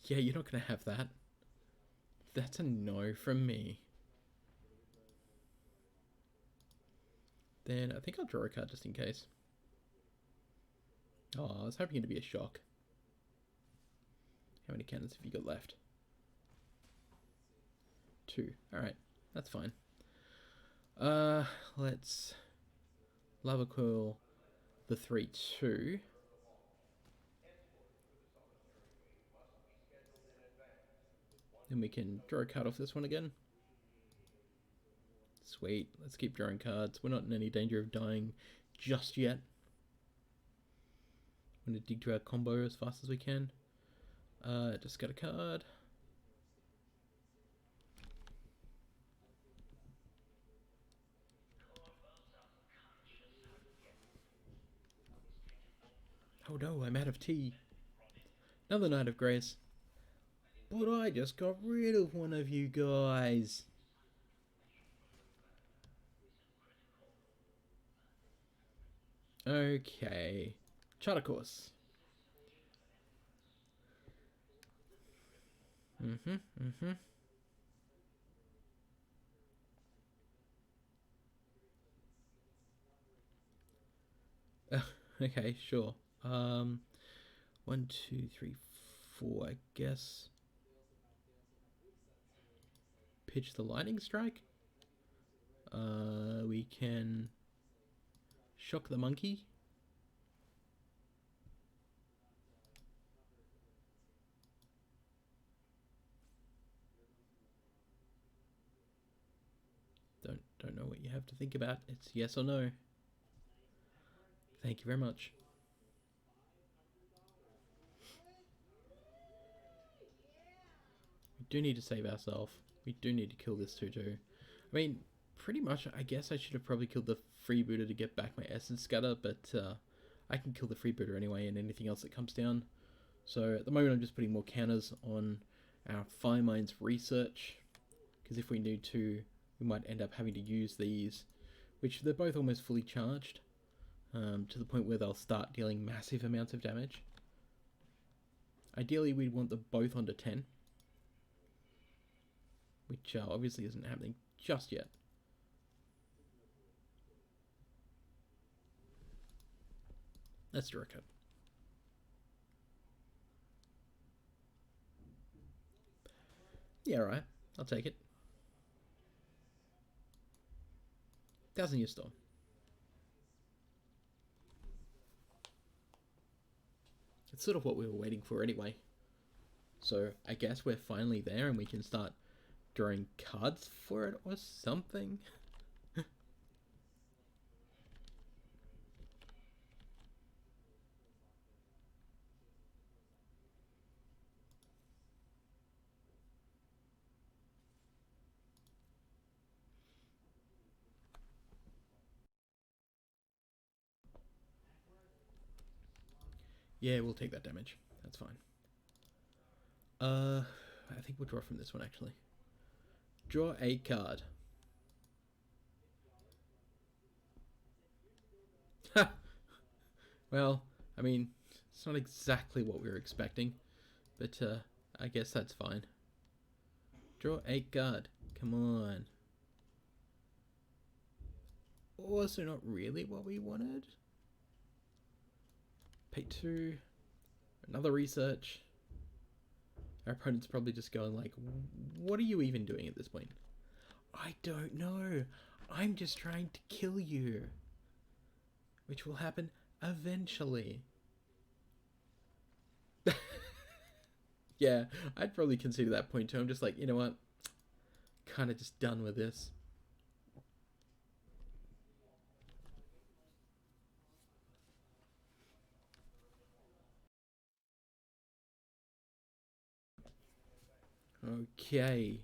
Speaker 1: Yeah, you're not going to have that. That's a no from me. Then I think I'll draw a card just in case. Oh, I was hoping it to be a shock. How many cannons have you got left? 2. Alright, that's fine. Let's Lava Coil the 3/2. Then we can draw a card off this one again. Sweet, let's keep drawing cards. We're not in any danger of dying just yet. I'm going to dig to our combo as fast as we can. Just got a card. Oh no, I'm out of tea. Another Knight of Grace. But I just got rid of one of you guys. Okay. Charter course. Okay, sure. 1, 2, 3, 4, I guess. Pitch the lightning strike. We can shock the monkey. Don't know what you have to think about. It's yes or no. Thank you very much. We do need to save ourselves. We do need to kill this too. I mean, pretty much, I guess I should have probably killed the freebooter to get back my essence scatter, but I can kill the freebooter anyway and anything else that comes down. So at the moment I'm just putting more counters on our Fireminds Research, because if we need to, we might end up having to use these, which they're both almost fully charged, to the point where they'll start dealing massive amounts of damage. Ideally we'd want them both onto 10, which obviously isn't happening just yet. Let's draw a card. Yeah, right. I'll take it. 1,000 Year Storm. It's sort of what we were waiting for anyway. So I guess we're finally there and we can start drawing cards for it or something. Yeah, we'll take that damage. That's fine. I think we'll draw from this one actually. Draw a card. Ha! Well, I mean, it's not exactly what we were expecting, but I guess that's fine. Draw a card. Come on. Also not really what we wanted. Pay 2. Another research. Our opponent's probably just going like, what are you even doing at this point? I don't know. I'm just trying to kill you. Which will happen eventually. Yeah, I'd probably consider that point too. I'm just like, you know what? Kind of just done with this. Okay.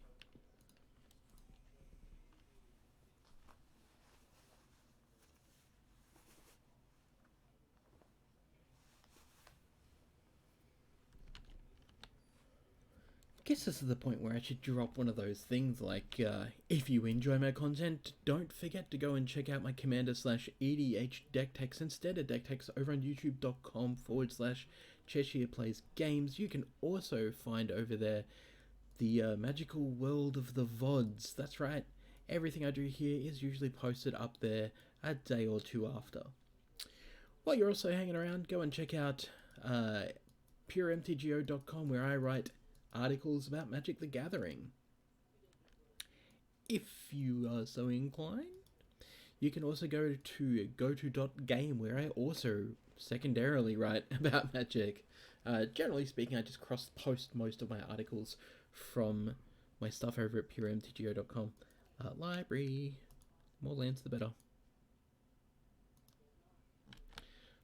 Speaker 1: guess this is the point where I should drop one of those things like, if you enjoy my content, don't forget to go and check out my Commander/EDH deck techs instead of deck techs over on youtube.com/Cheshire Plays Games. You can also find over there the magical world of the VODs. That's right, everything I do here is usually posted up there a day or two after. While you're also hanging around, go and check out puremtgo.com, where I write articles about Magic the Gathering. If you are so inclined, you can also go to goto.game, where I also secondarily write about Magic. Generally speaking, I just cross-post most of my articles from my stuff over at puremtgo.com. Library. More lands, the better.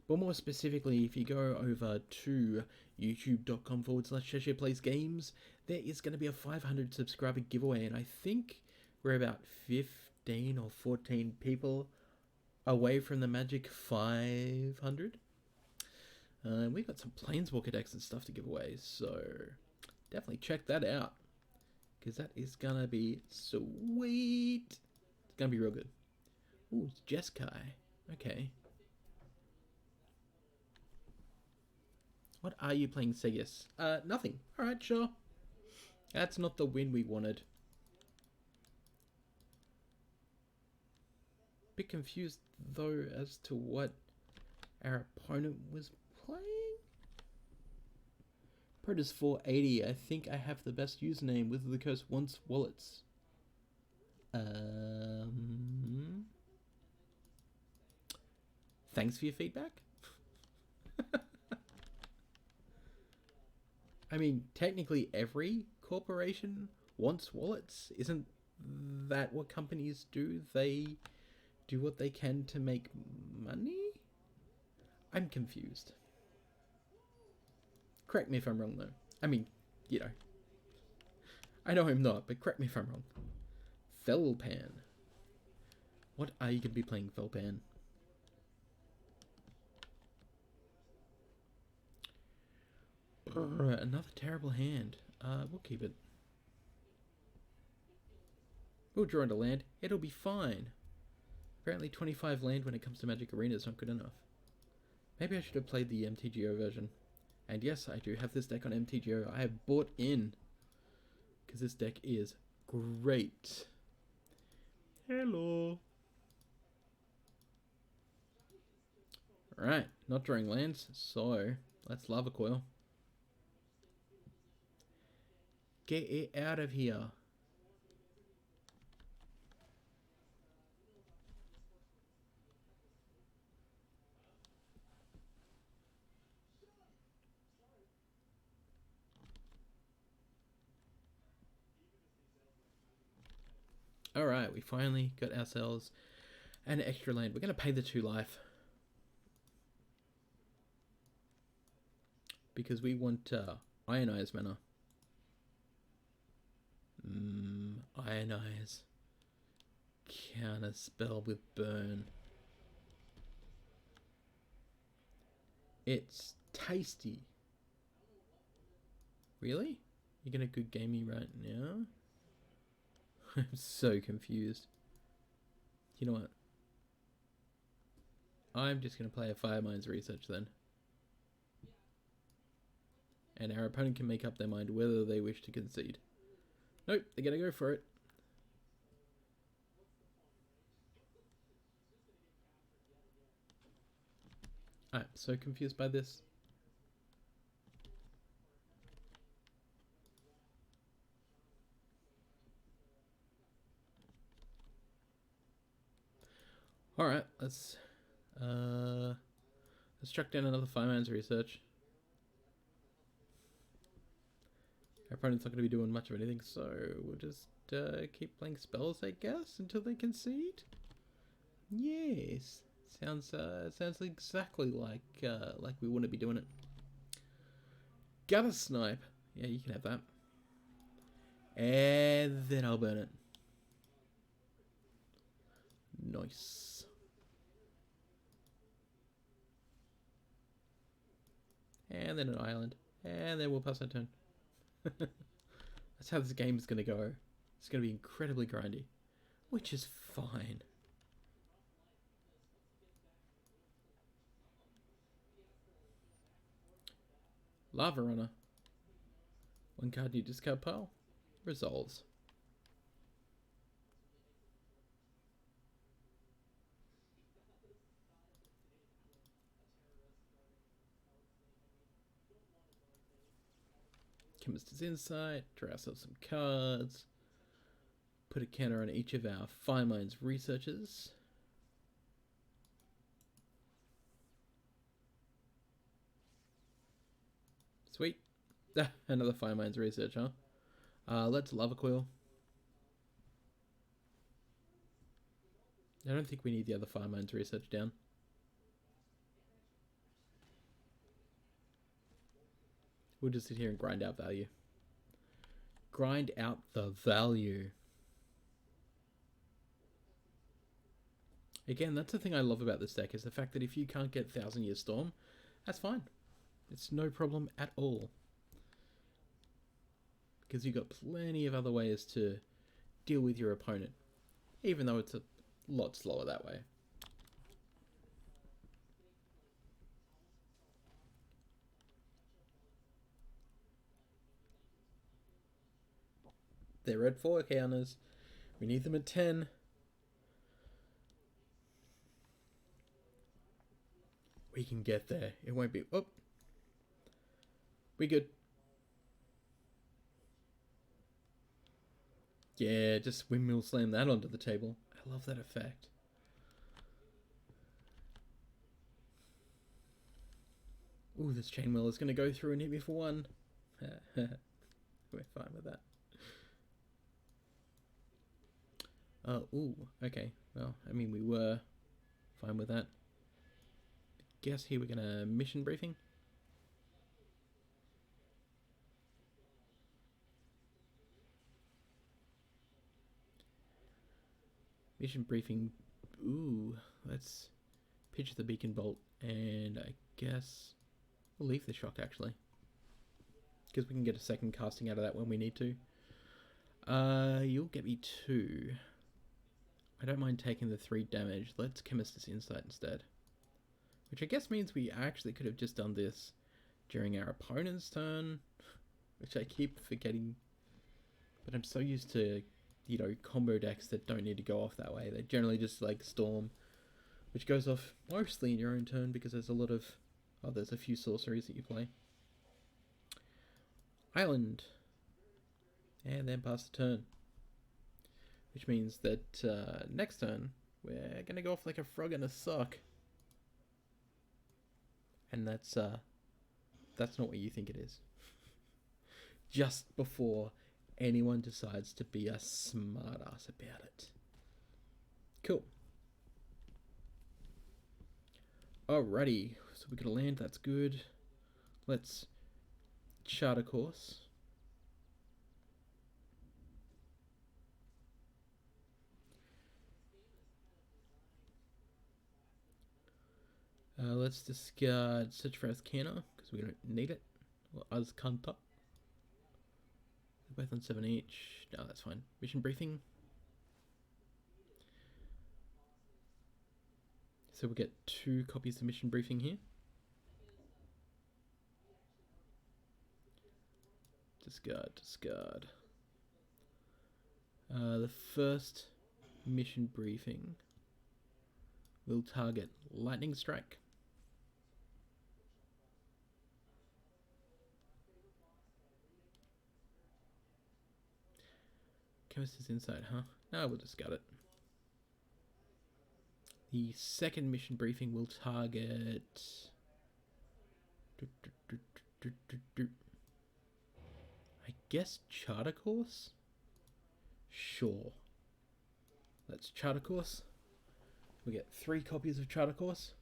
Speaker 1: But more specifically, if you go over to youtube.com/Cheshire Plays Games, there is going to be a 500 subscriber giveaway, and I think we're about 15 or 14 people away from the magic 500. We've got some Planeswalker decks and stuff to give away, so definitely check that out, because that is going to be sweet. It's going to be real good. Ooh, it's Jeskai. Okay. What are you playing, Segus? Nothing. Alright, sure. That's not the win we wanted. Bit confused, though, as to what our opponent was playing. Protus 480. I think I have the best username. Wizard of the Coast wants wallets. Thanks for your feedback. I mean, technically every corporation wants wallets. Isn't that what companies do? They do what they can to make money? I'm confused. Correct me if I'm wrong, though. I mean, you know. I know I'm not, but correct me if I'm wrong. Felpan. What are you going to be playing, Felpan? Another terrible hand. We'll keep it. We'll draw into land. It'll be fine. Apparently 25 land when it comes to Magic Arena is not good enough. Maybe I should have played the MTGO version. And yes, I do have this deck on MTGO. I have bought in, because this deck is great. Hello. Alright, not drawing lands, so let's Lava Coil. Get it out of here. Alright, we finally got ourselves an extra land. We're going to pay the 2 life. Because we want Ionize mana. Ionize. Counter spell with burn. It's tasty. Really? You're gonna good game me right now? I'm so confused. You know what? I'm just gonna play a Fireminds Research then. And our opponent can make up their mind whether they wish to concede. Nope, they're gonna go for it. I'm so confused by this. Alright, let's chuck down another Fireminds Research. Our opponent's not going to be doing much of anything, so we'll just keep playing spells, I guess, until they concede. Yes, sounds exactly like we want to be doing it. Gutter Snipe, yeah, you can have that, and then I'll burn it. Nice. And then an island, and then we'll pass our turn. That's how this game is going to go. It's going to be incredibly grindy, which is fine. Lava Runner. One card in your discard pile. Resolves. Chemist's Insight. Draw ourselves some cards. Put a counter on each of our Fireminds Researchers. Sweet. Another Fireminds Research, huh? Let's Lava Coil. I don't think we need the other Fireminds Research down. We'll just sit here and grind out value. Grind out the value. Again, that's the thing I love about this deck, is the fact that if you can't get 1000 Year Storm, that's fine. It's no problem at all. Because you've got plenty of other ways to deal with your opponent, even though it's a lot slower that way. They're at 4 counters. We need them at 10. We can get there. It won't be... Oh. We good. Yeah, just windmill slam that onto the table. I love that effect. Ooh, this chainmail is going to go through and hit me for 1. We're fine with that. Ooh, okay. Well, I mean, we were fine with that. Guess here we're going to mission briefing. Mission briefing. Ooh, let's pitch the beacon bolt, and I guess we'll leave the shock actually, because we can get a second casting out of that when we need to. You'll get me 2. I don't mind taking the 3 damage. Let's Chemist's Insight instead, which I guess means we actually could have just done this during our opponent's turn, which I keep forgetting. But I'm so used to, you know, combo decks that don't need to go off that way. They generally just like Storm, which goes off mostly in your own turn because there's a lot of... Oh, there's a few sorceries that you play. Island. And then pass the turn. Which means that next turn, we're going to go off like a frog in a sock. And that's not what you think it is. Just before anyone decides to be a smartass about it. Cool. Alrighty, so we got a land, that's good. Let's chart a course. Let's discard Search for Azcana, because we don't need it. Or Azcanta. Both on 7 each. No, that's fine. Mission briefing. So we'll get 2 copies of mission briefing here. Discard, discard. The first mission briefing will target Lightning Strike. Chemist's Insight, huh? No, we'll discard it. The second mission briefing will target... I guess Charter Course? Sure. Let's Charter Course. We get 3 copies of Charter Course.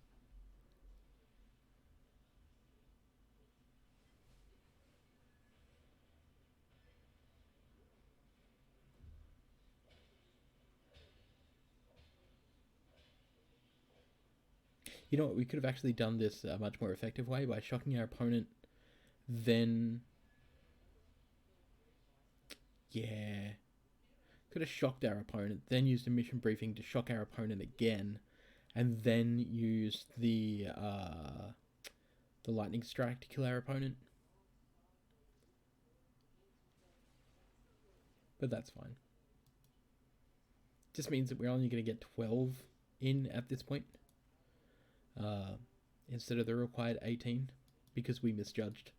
Speaker 1: You know what, we could have actually done this a much more effective way by shocking our opponent, then Yeah. Could have shocked our opponent, then used a mission briefing to shock our opponent again, and then used the lightning strike to kill our opponent. But that's fine. Just means that we're only going to get 12 in at this point, instead of the required 18, because we misjudged.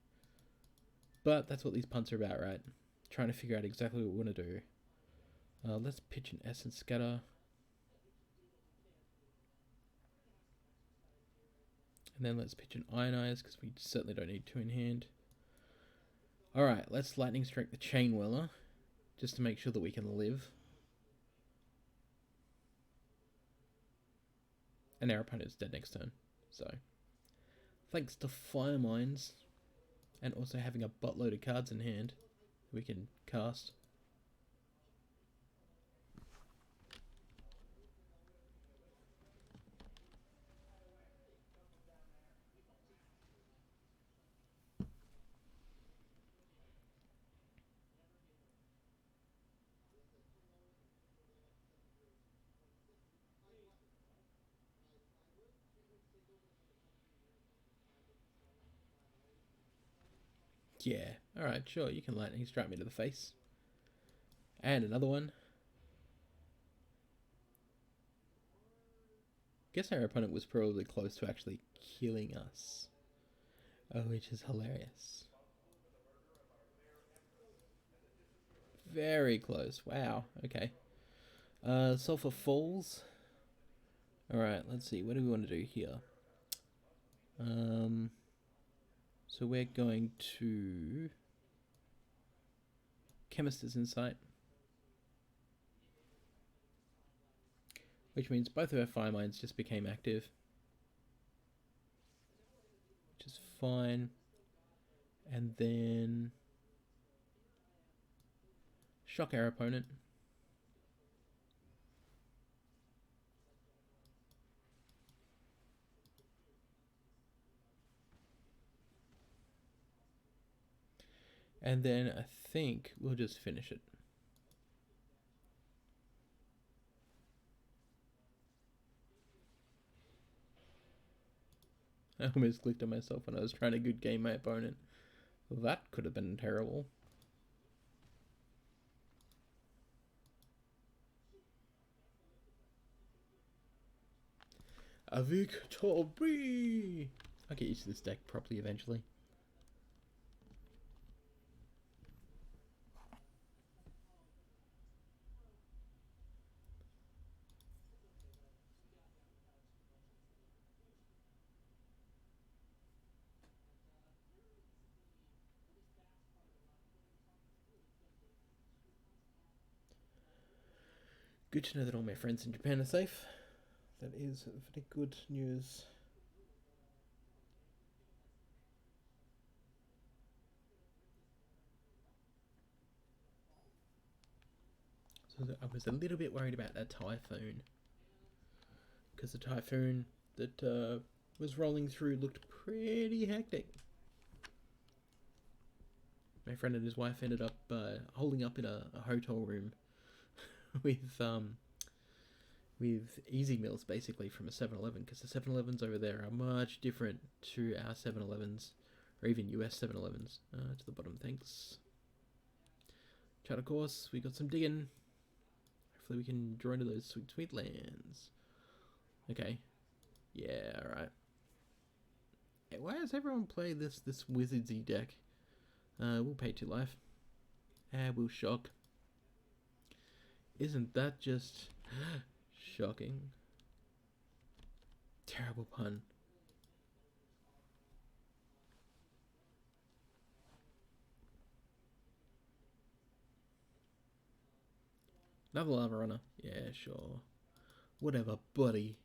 Speaker 1: But that's what these punts are about, right? Trying to figure out exactly what we want to do. Let's pitch an Essence Scatter. And then let's pitch an Ionize, because we certainly don't need 2 in hand. Alright, let's Lightning Strike the Chain Whirler, just to make sure that we can live. And our opponent's dead next turn. So, thanks to Fireminds, and also having a buttload of cards in hand, we can cast. Yeah, alright, sure, you can lightning strike me to the face. And another one. Guess our opponent was probably close to actually killing us. Oh, which is hilarious. Very close. Wow, okay. Sulfur Falls. Alright, let's see, what do we want to do here? So we're going to Chemist's Insight, which means both of our Fireminds just became active, which is fine. And then shock our opponent. And then I think we'll just finish it. I almost clicked on myself when I was trying to good game my opponent. Well, that could have been terrible. A victory! I'll get used to this deck properly eventually. Good to know that all my friends in Japan are safe. That is very good news. So I was a little bit worried about that typhoon, because the typhoon that was rolling through looked pretty hectic. My friend and his wife ended up holding up in a hotel room with easy meals basically from a 7-Eleven, because the 7-Elevens over there are much different to our 7-Elevens, or even US 7-Elevens. To the bottom, thanks. Chat, of course, we got some digging. Hopefully we can draw into those sweet, sweet lands. Okay. Yeah, alright. Why does everyone play this wizardsy deck? We'll pay 2 life. We'll shock. Isn't that just shocking? Terrible pun. Another lava runner. Yeah, sure. Whatever, buddy.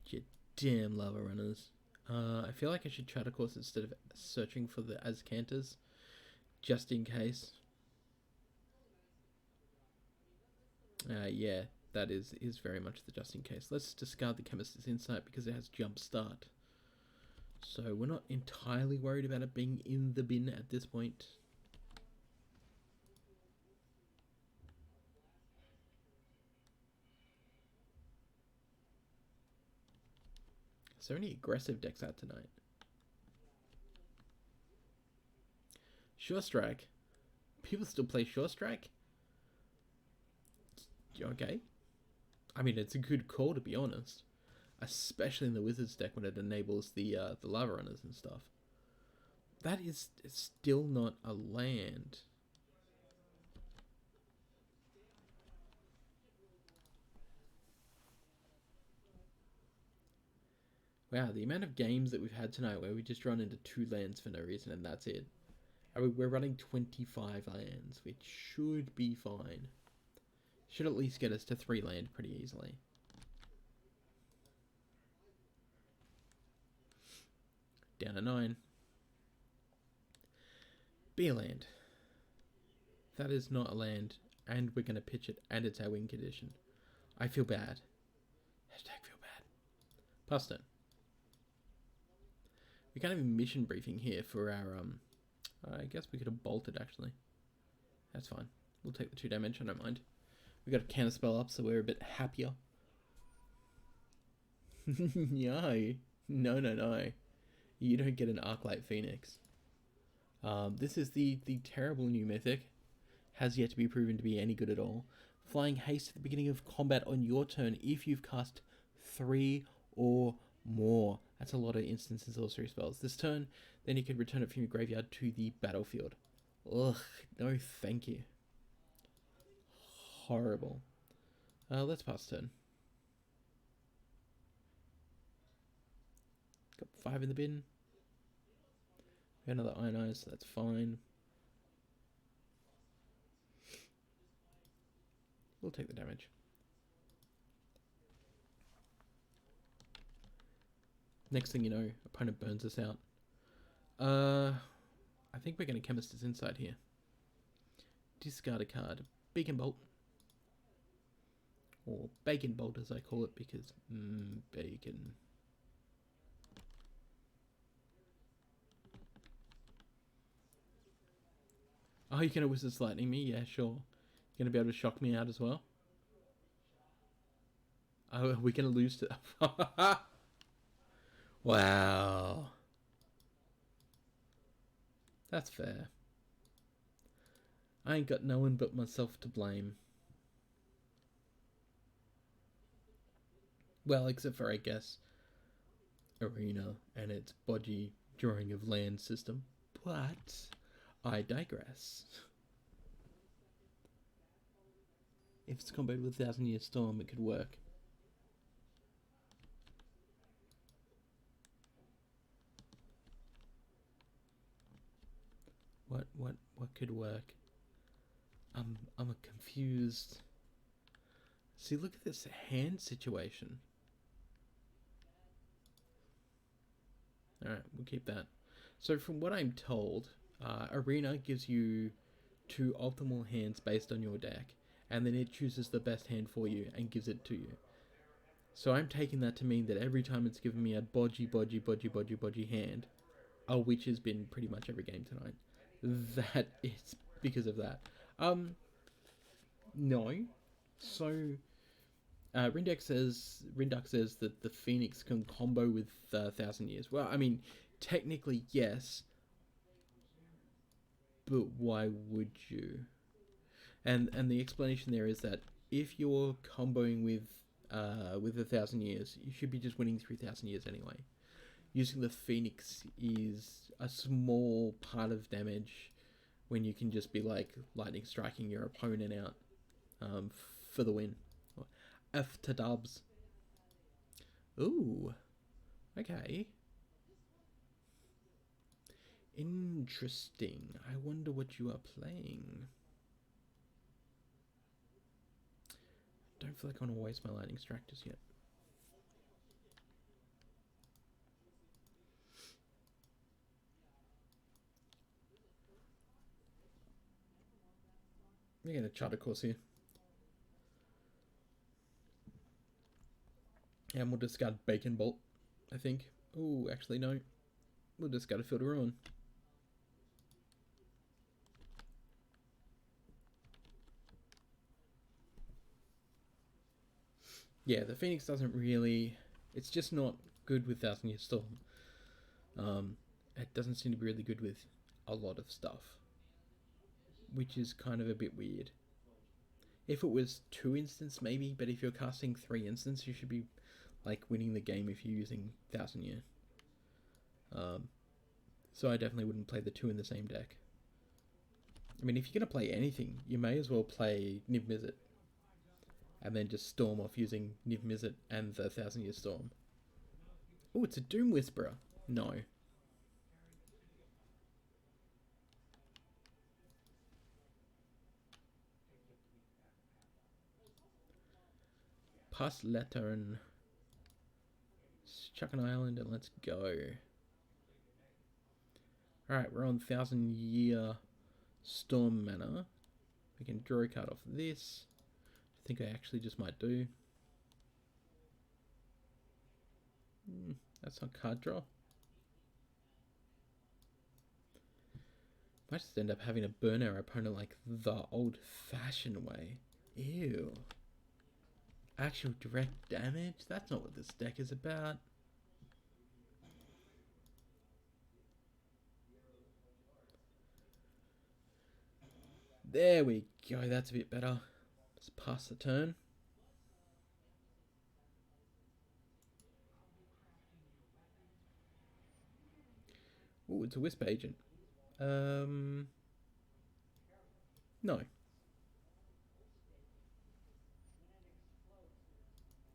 Speaker 1: You damn lava runners. I feel like I should try to course instead of searching for the Azcanters, just in case. Yeah, that is very much the just in case. Let's discard the Chemist's Insight because it has Jump Start. So we're not entirely worried about it being in the bin at this point. there any aggressive decks out tonight? Sure Strike. People still play Sure Strike? Okay. I mean, it's a good call, to be honest. Especially in the Wizards deck when it enables the Lava Runners and stuff. That is still not a land. Wow, the amount of games that we've had tonight where we just run into 2 lands for no reason and that's it. I mean, we're running 25 lands, which should be fine. Should at least get us to 3 land pretty easily. Down to 9. Be a land. That is not a land, and we're going to pitch it, and it's our win condition. I feel bad. Hashtag feel bad. Pass turn. We can't have a mission briefing here for our, I guess we could have bolted, actually. That's fine. We'll take the 2 damage, I don't mind. We got a counterspell up, so we're a bit happier. No. No. You don't get an Arclight Phoenix. This is the terrible new mythic. Has yet to be proven to be any good at all. Flying haste at the beginning of combat on your turn if you've cast 3 or more. That's a lot of instant and sorcery spells. This turn, then you could return it from your graveyard to the battlefield. Ugh, no thank you. Horrible. Let's pass turn. Got 5 in the bin. Got another Ionize, so that's fine. We'll take the damage. Next thing you know, opponent burns us out. I think we're going to Chemist his Insight here. Discard a card. Beacon Bolt. Or Bacon Bolt as I call it because, bacon. Oh, you're going to Wizard's Lightning me? Yeah, sure. You're going to be able to shock me out as well? Oh, are we going to lose to... Wow. That's fair. I ain't got no one but myself to blame. Well, except for, I guess, Arena and its bodgy drawing of land system. But I digress. If it's comboed with 1000-Year Storm, it could work. What could work? I'm confused. See, look at this hand situation. Alright, we'll keep that. So from what I'm told, Arena gives you 2 optimal hands based on your deck, and then it chooses the best hand for you and gives it to you. So I'm taking that to mean that every time it's given me a bodgy hand, which has been pretty much every game tonight, that it's because of that. No. So, Rindux says that the Phoenix can combo with 1000 Years. Well, I mean, technically yes, but why would you? And the explanation there is that if you're comboing with 1000 Years, you should be just winning 3000 Years anyway. Using the Phoenix is a small part of damage when you can just be like lightning striking your opponent out for the win. F to dubs. Ooh. Okay. Interesting. I wonder what you are playing. Don't feel like I want to waste my lightning strike just yet. We're going to Charter Course here. And we'll discard Bacon Bolt, I think. Ooh, actually no. We'll discard a Field of Ruin. Yeah, the Phoenix doesn't really... It's just not good with Thousand Year Storm. It doesn't seem to be really good with a lot of stuff, which is kind of a bit weird. If it was 2 instants, maybe, but if you're casting 3 instants, you should be like winning the game if you're using Thousand Year. So I definitely wouldn't play the 2 in the same deck. I mean, if you're going to play anything, you may as well play Niv Mizzet and then just storm off using Niv Mizzet and the Thousand Year Storm. Oh, it's a Doom Whisperer. No. Pass Lettern. Chuck an island and let's go. Alright, we're on 1000 Year Storm mana. We can draw a card off this. I think I actually just might do. That's not card draw. Might just end up having to burn our opponent like the old-fashioned way. Ew. Actual direct damage? That's not what this deck is about. There we go, that's a bit better. Let's pass the turn. Oh, it's a Wisp Agent. No.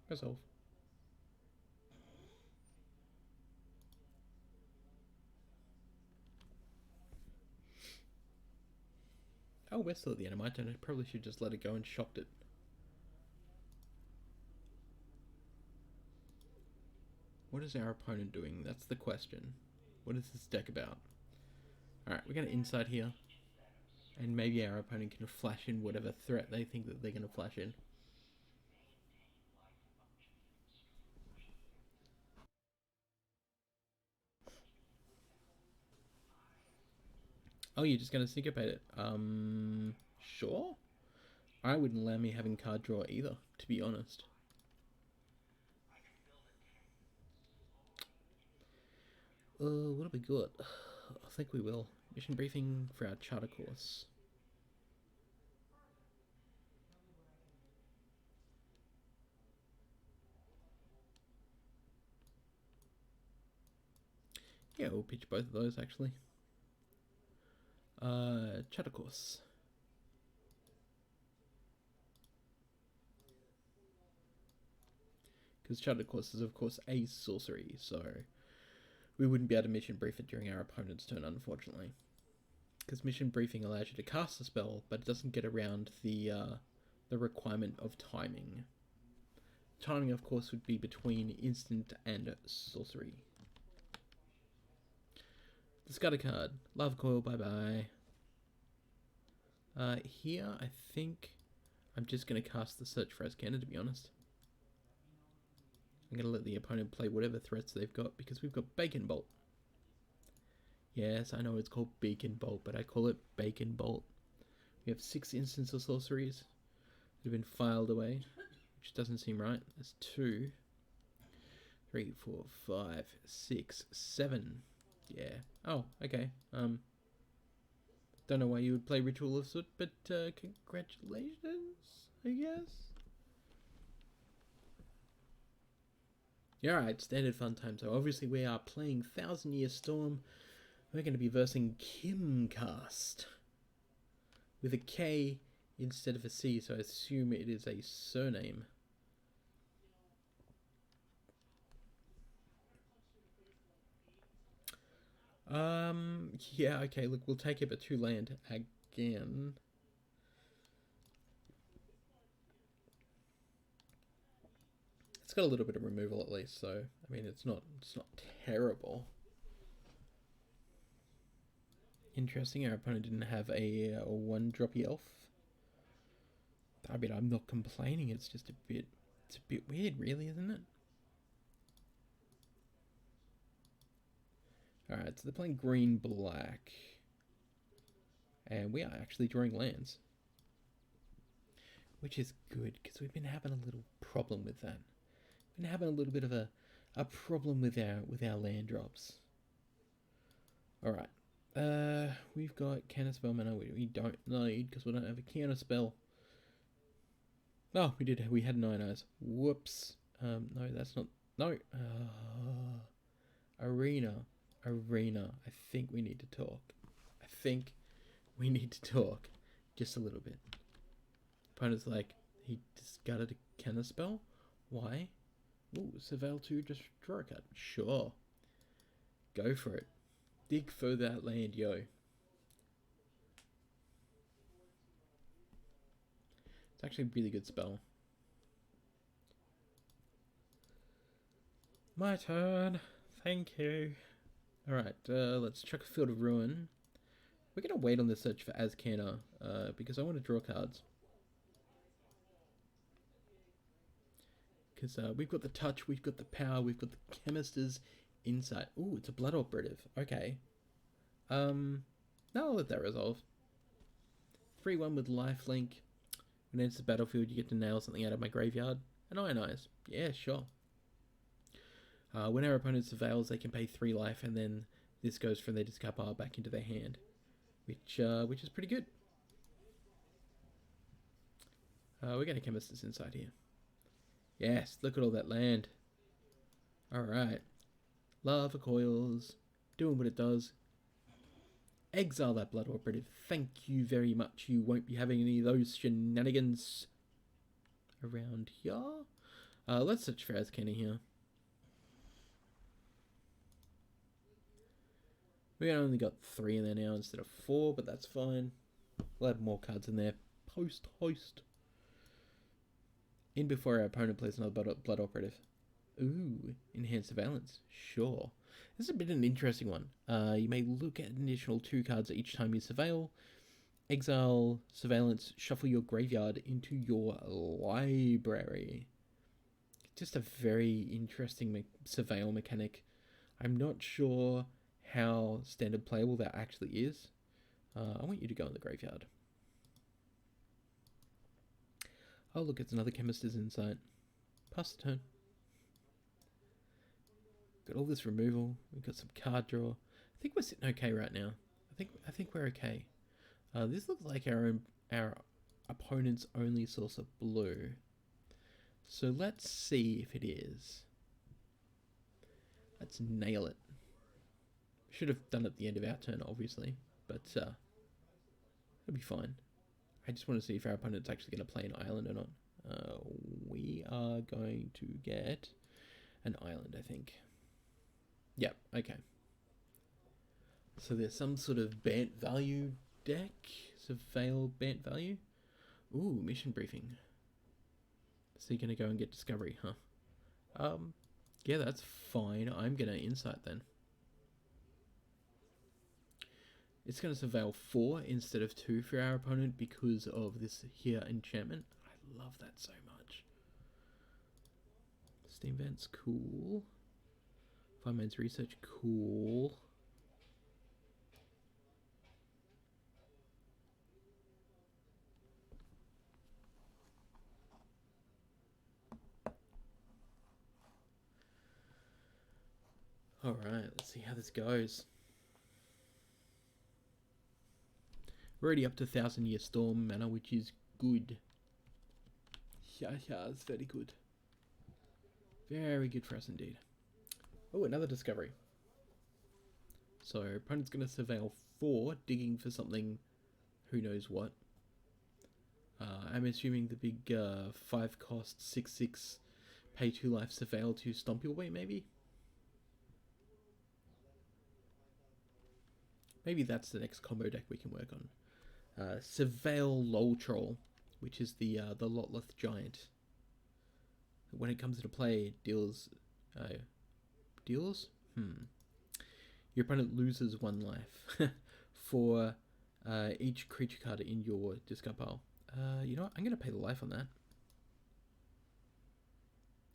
Speaker 1: Resolve. Oh, we're still at the end of my turn. I probably should just let it go and shocked it. What is our opponent doing? That's the question. What is this deck about? Alright, we're going to inside here. And maybe our opponent can flash in whatever threat they think that they're going to flash in. Oh, you're just going to syncopate it. Sure. I wouldn't allow me having card draw either, to be honest. What have we got? I think we will. Mission briefing for our charter course. Yeah, we'll pitch both of those actually. Charter course. Because charter course is of course a sorcery, so we wouldn't be able to mission brief it during our opponent's turn, unfortunately. Because mission briefing allows you to cast a spell, but it doesn't get around the requirement of timing. Timing, of course, would be between instant and sorcery. Discard a card. Lava Coil, bye-bye. Here, I think I'm just going to cast the Search for Azcana, to be honest. I'm going to let the opponent play whatever threats they've got, because we've got Bacon Bolt. Yes, I know it's called Beacon Bolt, but I call it Bacon Bolt. We have 6 instants of sorceries that have been filed away, which doesn't seem right. There's 2, 3, 4, 5, 6, 7. Yeah. Oh, okay. Don't know why you would play Ritual of Soot, but congratulations, I guess. Yeah, alright, standard fun time. So obviously we are playing 1000 Year Storm. We're going to be versing Kimcast with a K instead of a C, so I assume it is a surname. Yeah, okay, look, we'll take it, but 2 land again. It's got a little bit of removal at least, so I mean it's not terrible. Interesting, our opponent didn't have a 1-droppy elf. I mean, I'm not complaining, it's just a bit weird, really, isn't it? Alright, so they're playing green-black. And we are actually drawing lands. Which is good, because we've been having a little problem with that. We've been having a little bit of a a problem with our land drops. Alright. We've got counterspell mana we don't need because we don't have a counterspell. Oh, we did. We had 9 eyes. Whoops. No, that's not. No. Arena. I think we need to talk. Just a little bit. Opponent's like, he discarded a counterspell? Why? Ooh, Surveil 2, just draw a card. Sure. Go for it. Dig for that land, yo. It's actually a really good spell. My turn. Thank you. Alright, let's chuck a Field of Ruin. We're going to wait on the search for Azcana, because I want to draw cards. Because we've got the touch, we've got the power, we've got the Chemist's insight. Ooh, it's a Blood Operative. Okay. No, I'll let that resolve. 3-1 with lifelink. When it enters the battlefield, you get to nail something out of my graveyard. And Ionize. Yeah, sure. When our opponent surveils, they can pay 3 life, and then this goes from their discard pile back into their hand, which is pretty good. We're going to Chemist's Insight here. Yes, look at all that land. Alright. Lava Coils. Doing what it does. Exile that Blood Operative. Thank you very much. You won't be having any of those shenanigans around here. Let's search for Azcana here. We only got 3 in there now instead of 4, but that's fine. We'll add more cards in there post-host. In before our opponent plays another Blood Operative. Ooh, Enhanced Surveillance. Sure. This is a bit of an interesting one. You may look at an additional 2 cards each time you surveil. Exile Surveillance, shuffle your graveyard into your library. Just a very interesting surveil mechanic. I'm not sure how standard playable that actually is. I want you to go in the graveyard. Oh look, it's another Chemist's Insight. Pass the turn. Got all this removal. We've got some card draw. I think we're sitting okay right now. I think we're okay. This looks like our opponent's only source of blue. So let's see if it is. Let's nail it. Should have done it at the end of our turn, obviously, but it'll be fine. I just want to see if our opponent's actually going to play an island or not. We are going to get an island, I think. Yep, okay. So there's some sort of Bant value deck. Surveil Bant value. Ooh, mission briefing. So you're going to go and get discovery, huh? Yeah, that's fine. I'm going to insight then. It's going to surveil 4 instead of 2 for our opponent because of this here enchantment. I love that so much. Steam Vents, cool. Fireminds Research, cool. Alright, let's see how this goes. We're already up to 1,000 Year Storm mana, which is good. Yeah, it's very good. Very good for us indeed. Oh, another discovery. So, opponent's going to surveil 4, digging for something, who knows what. I'm assuming the big 5 cost, 6/6, pay 2 life surveil to stomp your way, maybe? Maybe that's the next combo deck we can work on. Surveil Lol Troll, which is the Lotleth Giant. When it comes into play, it deals... Your opponent loses 1 life for each creature card in your discard pile. You know what? I'm going to pay the life on that.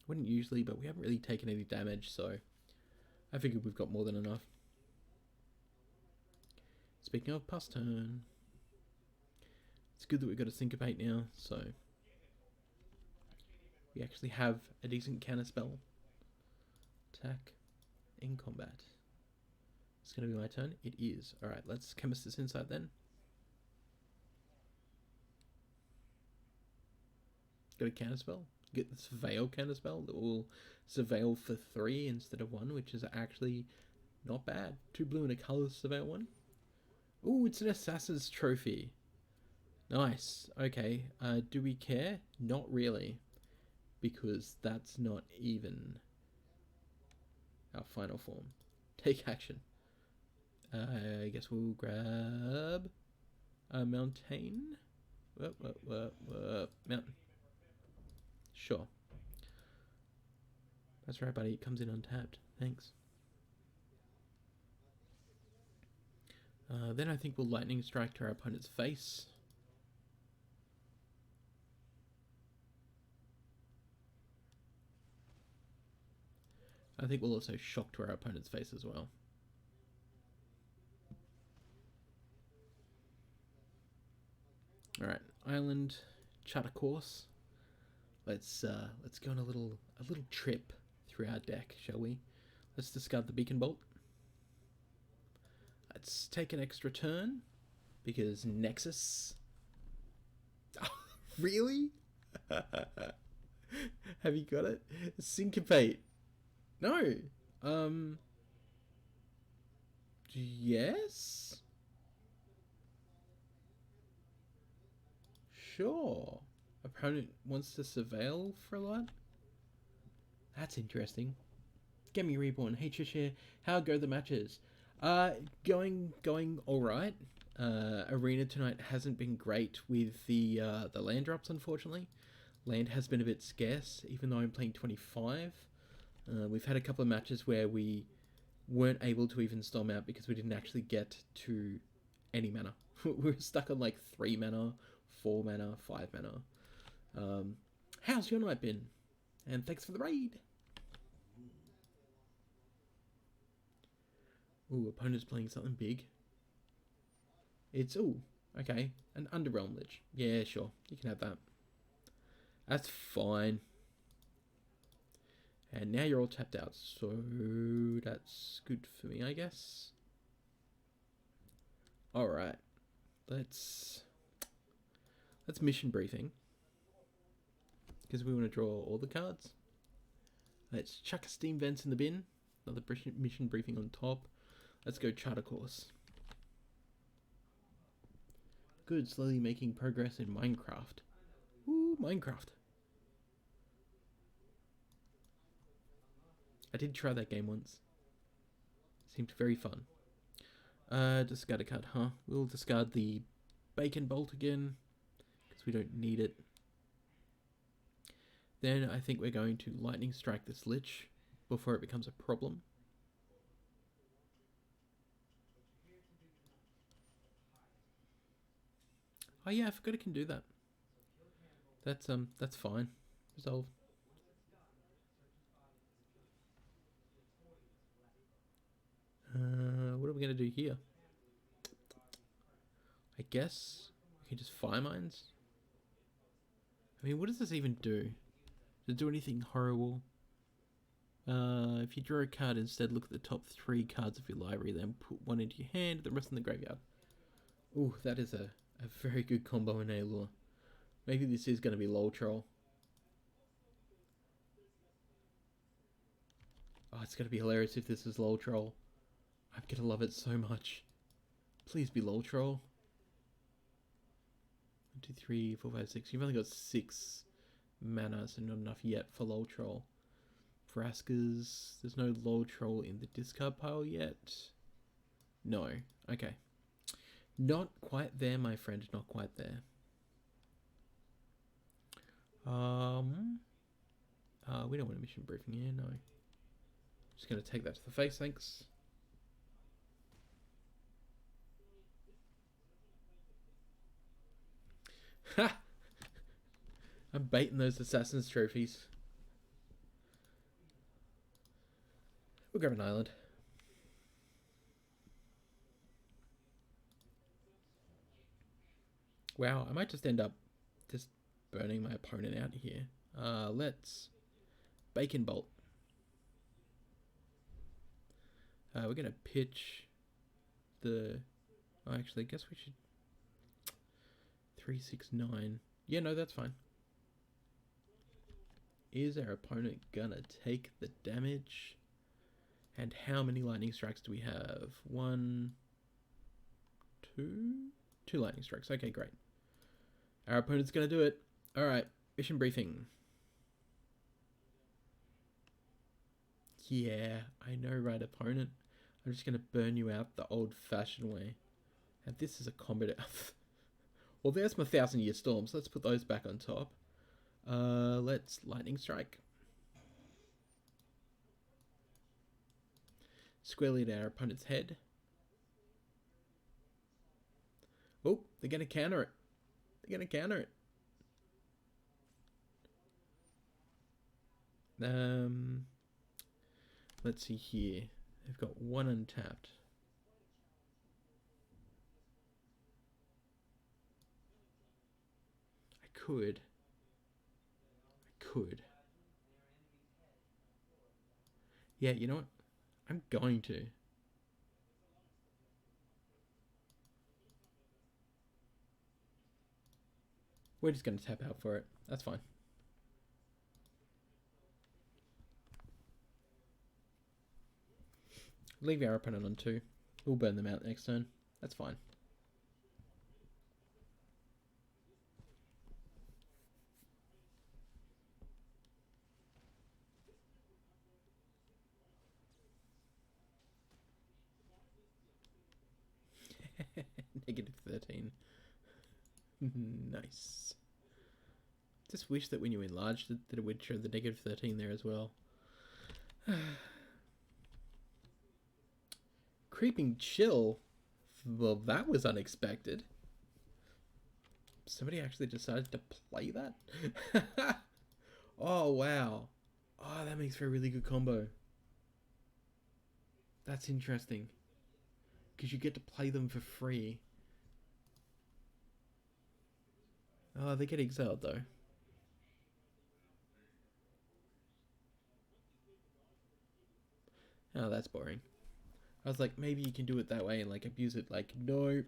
Speaker 1: Wouldn't usually, but we haven't really taken any damage, so I figured we've got more than enough. Speaking of, pass turn. It's good that we've got a Syncopate now, so we actually have a decent counter spell Attack in combat. It's going to be my turn. It is. Alright, let's chemist this insight then. Go to counterspell. Get the Surveil counterspell that will Surveil for 3 instead of 1, which is actually not bad. 2 blue and a colorless Surveil 1. Ooh, it's an Assassin's Trophy. Nice. Okay, do we care? Not really. Because that's not even our final form. Take action. I guess we'll grab a mountain. Mountain. Sure. That's right, buddy. It comes in untapped. Thanks. Then I think we'll lightning strike to our opponent's face. I think we'll also shock to our opponent's face as well. Alright, island charter course. Let's go on a little trip through our deck, shall we? Let's discard the beacon bolt. Let's take an extra turn because Nexus. Really? Have you got it? Syncopate. No. Yes. Sure. Opponent wants to surveil for a lot. That's interesting. Get me reborn. Hey Trisha, how go the matches? Going all right. Arena tonight hasn't been great with the land drops, unfortunately. Land has been a bit scarce, even though I'm playing 25. We've had a couple of matches where we weren't able to even storm out because we didn't actually get to any mana. We were stuck on like 3 mana, 4 mana, 5 mana. How's your night been? And thanks for the raid. Ooh, opponent's playing something big. It's, ooh, okay, an Underrealm Lich. Yeah, sure, you can have that. That's fine. And now you're all tapped out, so that's good for me, I guess. Alright, let's mission briefing. Because we want to draw all the cards. Let's chuck a Steam Vents in the bin. Another mission briefing on top. Let's go charter course. Good, slowly making progress in Minecraft. Ooh, Minecraft. I did try that game once. Seemed very fun. Discard a card, huh? We'll discard the Bacon Bolt again, because we don't need it. Then I think we're going to Lightning Strike this Lich before it becomes a problem. Oh yeah, I forgot it can do that. That's fine. Resolve. What are we gonna do here? I guess we can just Fireminds. I mean, what does this even do? Does it do anything horrible? If you draw a card instead, look at the top 3 cards of your library, then put 1 into your hand, the rest in the graveyard. Ooh, that is a very good combo in A-Lure. Maybe this is going to be LOL Troll. Oh, it's going to be hilarious if this is LOL Troll. I'm going to love it so much. Please be LOL Troll. 1, 2, 3, 4, 5, 6. You've only got 6 mana, so not enough yet for LOL Troll. Vraskers. There's no LOL Troll in the discard pile yet. No. Okay. Not quite there, my friend. Not quite there. We don't want a mission briefing here, no. Just gonna take that to the face, thanks. Ha! I'm baiting those Assassin's Trophies. We'll grab an island. Wow, I might just end up just burning my opponent out here. Let's Bacon Bolt. We're gonna pitch the... Oh, actually, I guess we should... 369. Yeah, no, that's fine. Is our opponent gonna take the damage? And how many lightning strikes do we have? 1, 2? 2 lightning strikes. Okay, great. Our opponent's gonna do it. Alright, mission briefing. Yeah, I know, right, opponent. I'm just gonna burn you out the old-fashioned way. And this is a combat... Well, there's my 1,000-year storms. Let's put those back on top. Let's lightning strike. Squarely at our opponent's head. Oh, they're gonna counter it. They're gonna counter it. Let's see here. They've got 1 untapped. I could. Yeah, you know what? I'm going to. We're just going to tap out for it. That's fine. Leave our opponent on 2. We'll burn them out next turn. That's fine. -13. Nice. Just wish that when you enlarged it, that it would show the -13 there as well. Creeping Chill. Well, that was unexpected. Somebody actually decided to play that? Oh, wow. Oh, that makes for a really good combo. That's interesting. Because you get to play them for free. Oh, they get exiled though. Oh, that's boring. I was like, maybe you can do it that way and like abuse it. Like, no,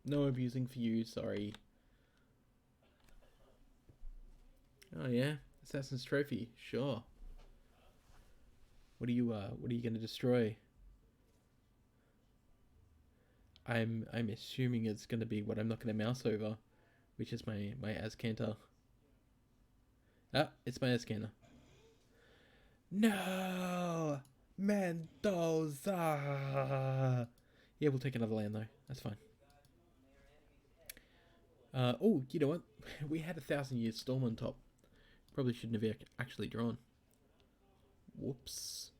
Speaker 1: no abusing for you. Sorry. Oh yeah, Assassin's Trophy. Sure. What are you gonna destroy? I'm assuming it's gonna be what I'm not gonna mouse over, which is my Azcanta. Ah, it's my Azcanta. No, Mendoza. Yeah, we'll take another land though. That's fine. Oh, you know what? We had 1,000-year storm on top. Probably shouldn't have actually drawn. Whoops.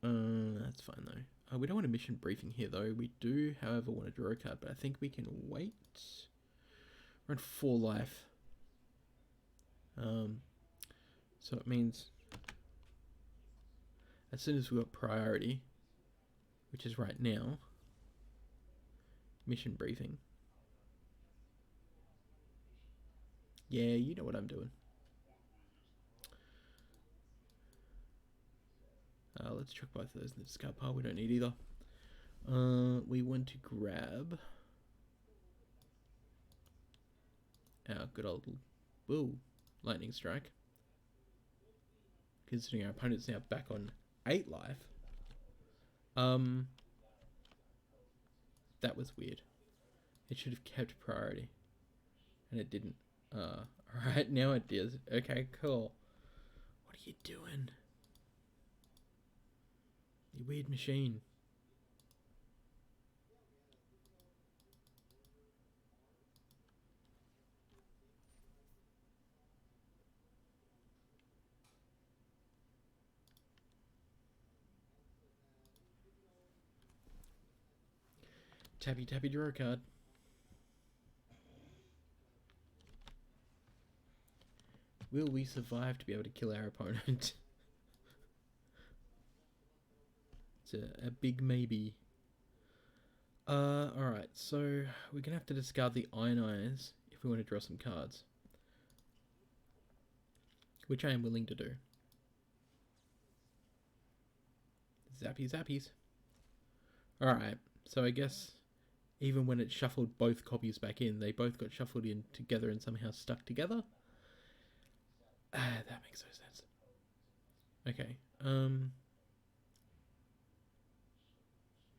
Speaker 1: That's fine though. We don't want a mission briefing here though. We do, however, want to draw a card, but I think we can wait. We're on 4 life. So it means as soon as we've got priority, which is right now, mission briefing. Yeah, you know what I'm doing. Let's chuck both of those in the discard pile. We don't need either. We want to grab our good old lightning strike. Considering our opponent's now back on 8 life. That was weird. It should have kept priority, and it didn't. Alright, now it does. Okay, cool. What are you doing? You weird machine. Tappy tappy, draw a card. Will we survive to be able to kill our opponent? It's a big maybe. Alright, so we're gonna have to discard the Ionize if we want to draw some cards. Which I am willing to do. Zappy zappies. Alright, so I guess even when it shuffled both copies back in, they both got shuffled in together and somehow stuck together. That makes no sense. Okay,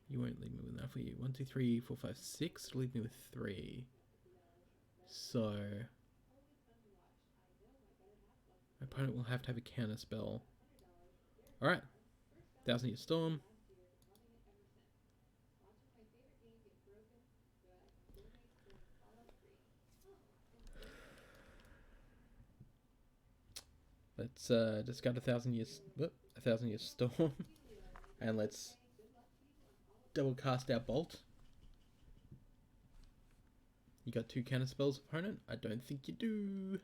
Speaker 1: you won't leave me with enough, will you? 1, 2, 3, 4, 5, 6. It'll leave me with 3. So my opponent will have to have a counter spell. Alright. 1000-Year Storm. Let's discard a 1000-Year Storm. And let's double cast our Bolt. You got 2 counter spells, opponent? I don't think you do.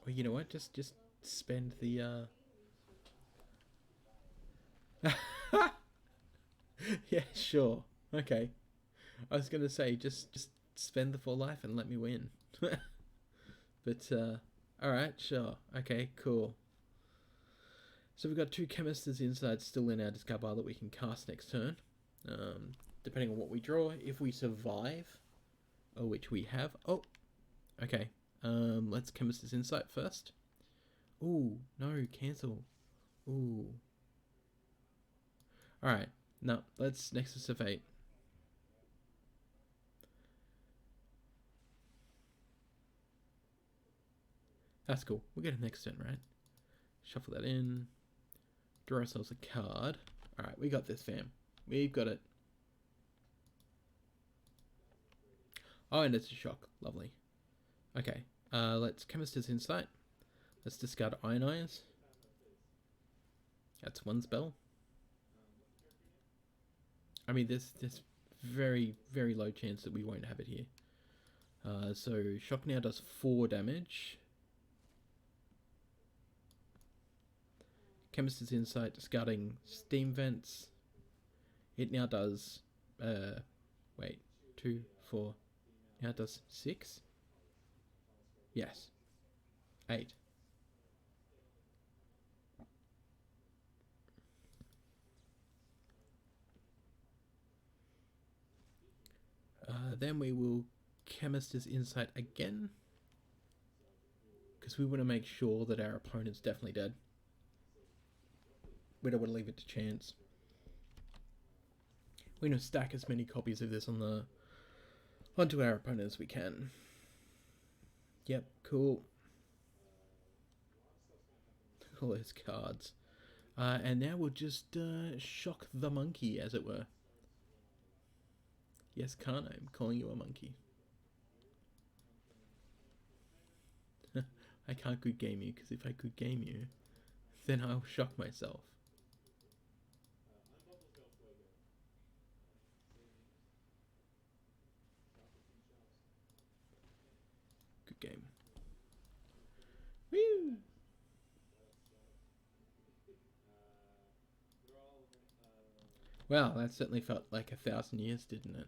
Speaker 1: Well, you know what? Just spend the yeah, sure. Okay. I was gonna say just spend the 4 life and let me win. But alright, sure. Okay, cool. So we've got 2 Chemist's Insight still in our discard pile that we can cast next turn. Depending on what we draw, if we survive, which we have. Oh, okay. Let's Chemist's Insight first. Ooh, no, cancel. Ooh. Alright, no, let's Nexus of Fate. That's cool. We'll get it next turn, right? Shuffle that in. Draw ourselves a card. Alright, we got this, fam. We've got it. Oh, and it's a shock. Lovely. Okay, let's Chemist's Insight. Let's discard Ionize. That's 1 spell. I mean, there's very, very low chance that we won't have it here. So shock now does 4 damage. Chemist's Insight, discarding Steam Vents. It now does, wait, 2, 4, now it does 6? Yes. 8. Then we will Chemist's Insight again, because we want to make sure that our opponent's definitely dead. We don't want to leave it to chance. We're going to stack as many copies of this onto our opponent as we can. Yep, cool. All those cards. And now we'll just shock the monkey, as it were. Yes, Khan, I'm calling you a monkey. I can't good game you, because if I could game you, then I'll shock myself. Good game. Woo! Wow, that certainly felt like 1,000 years, didn't it?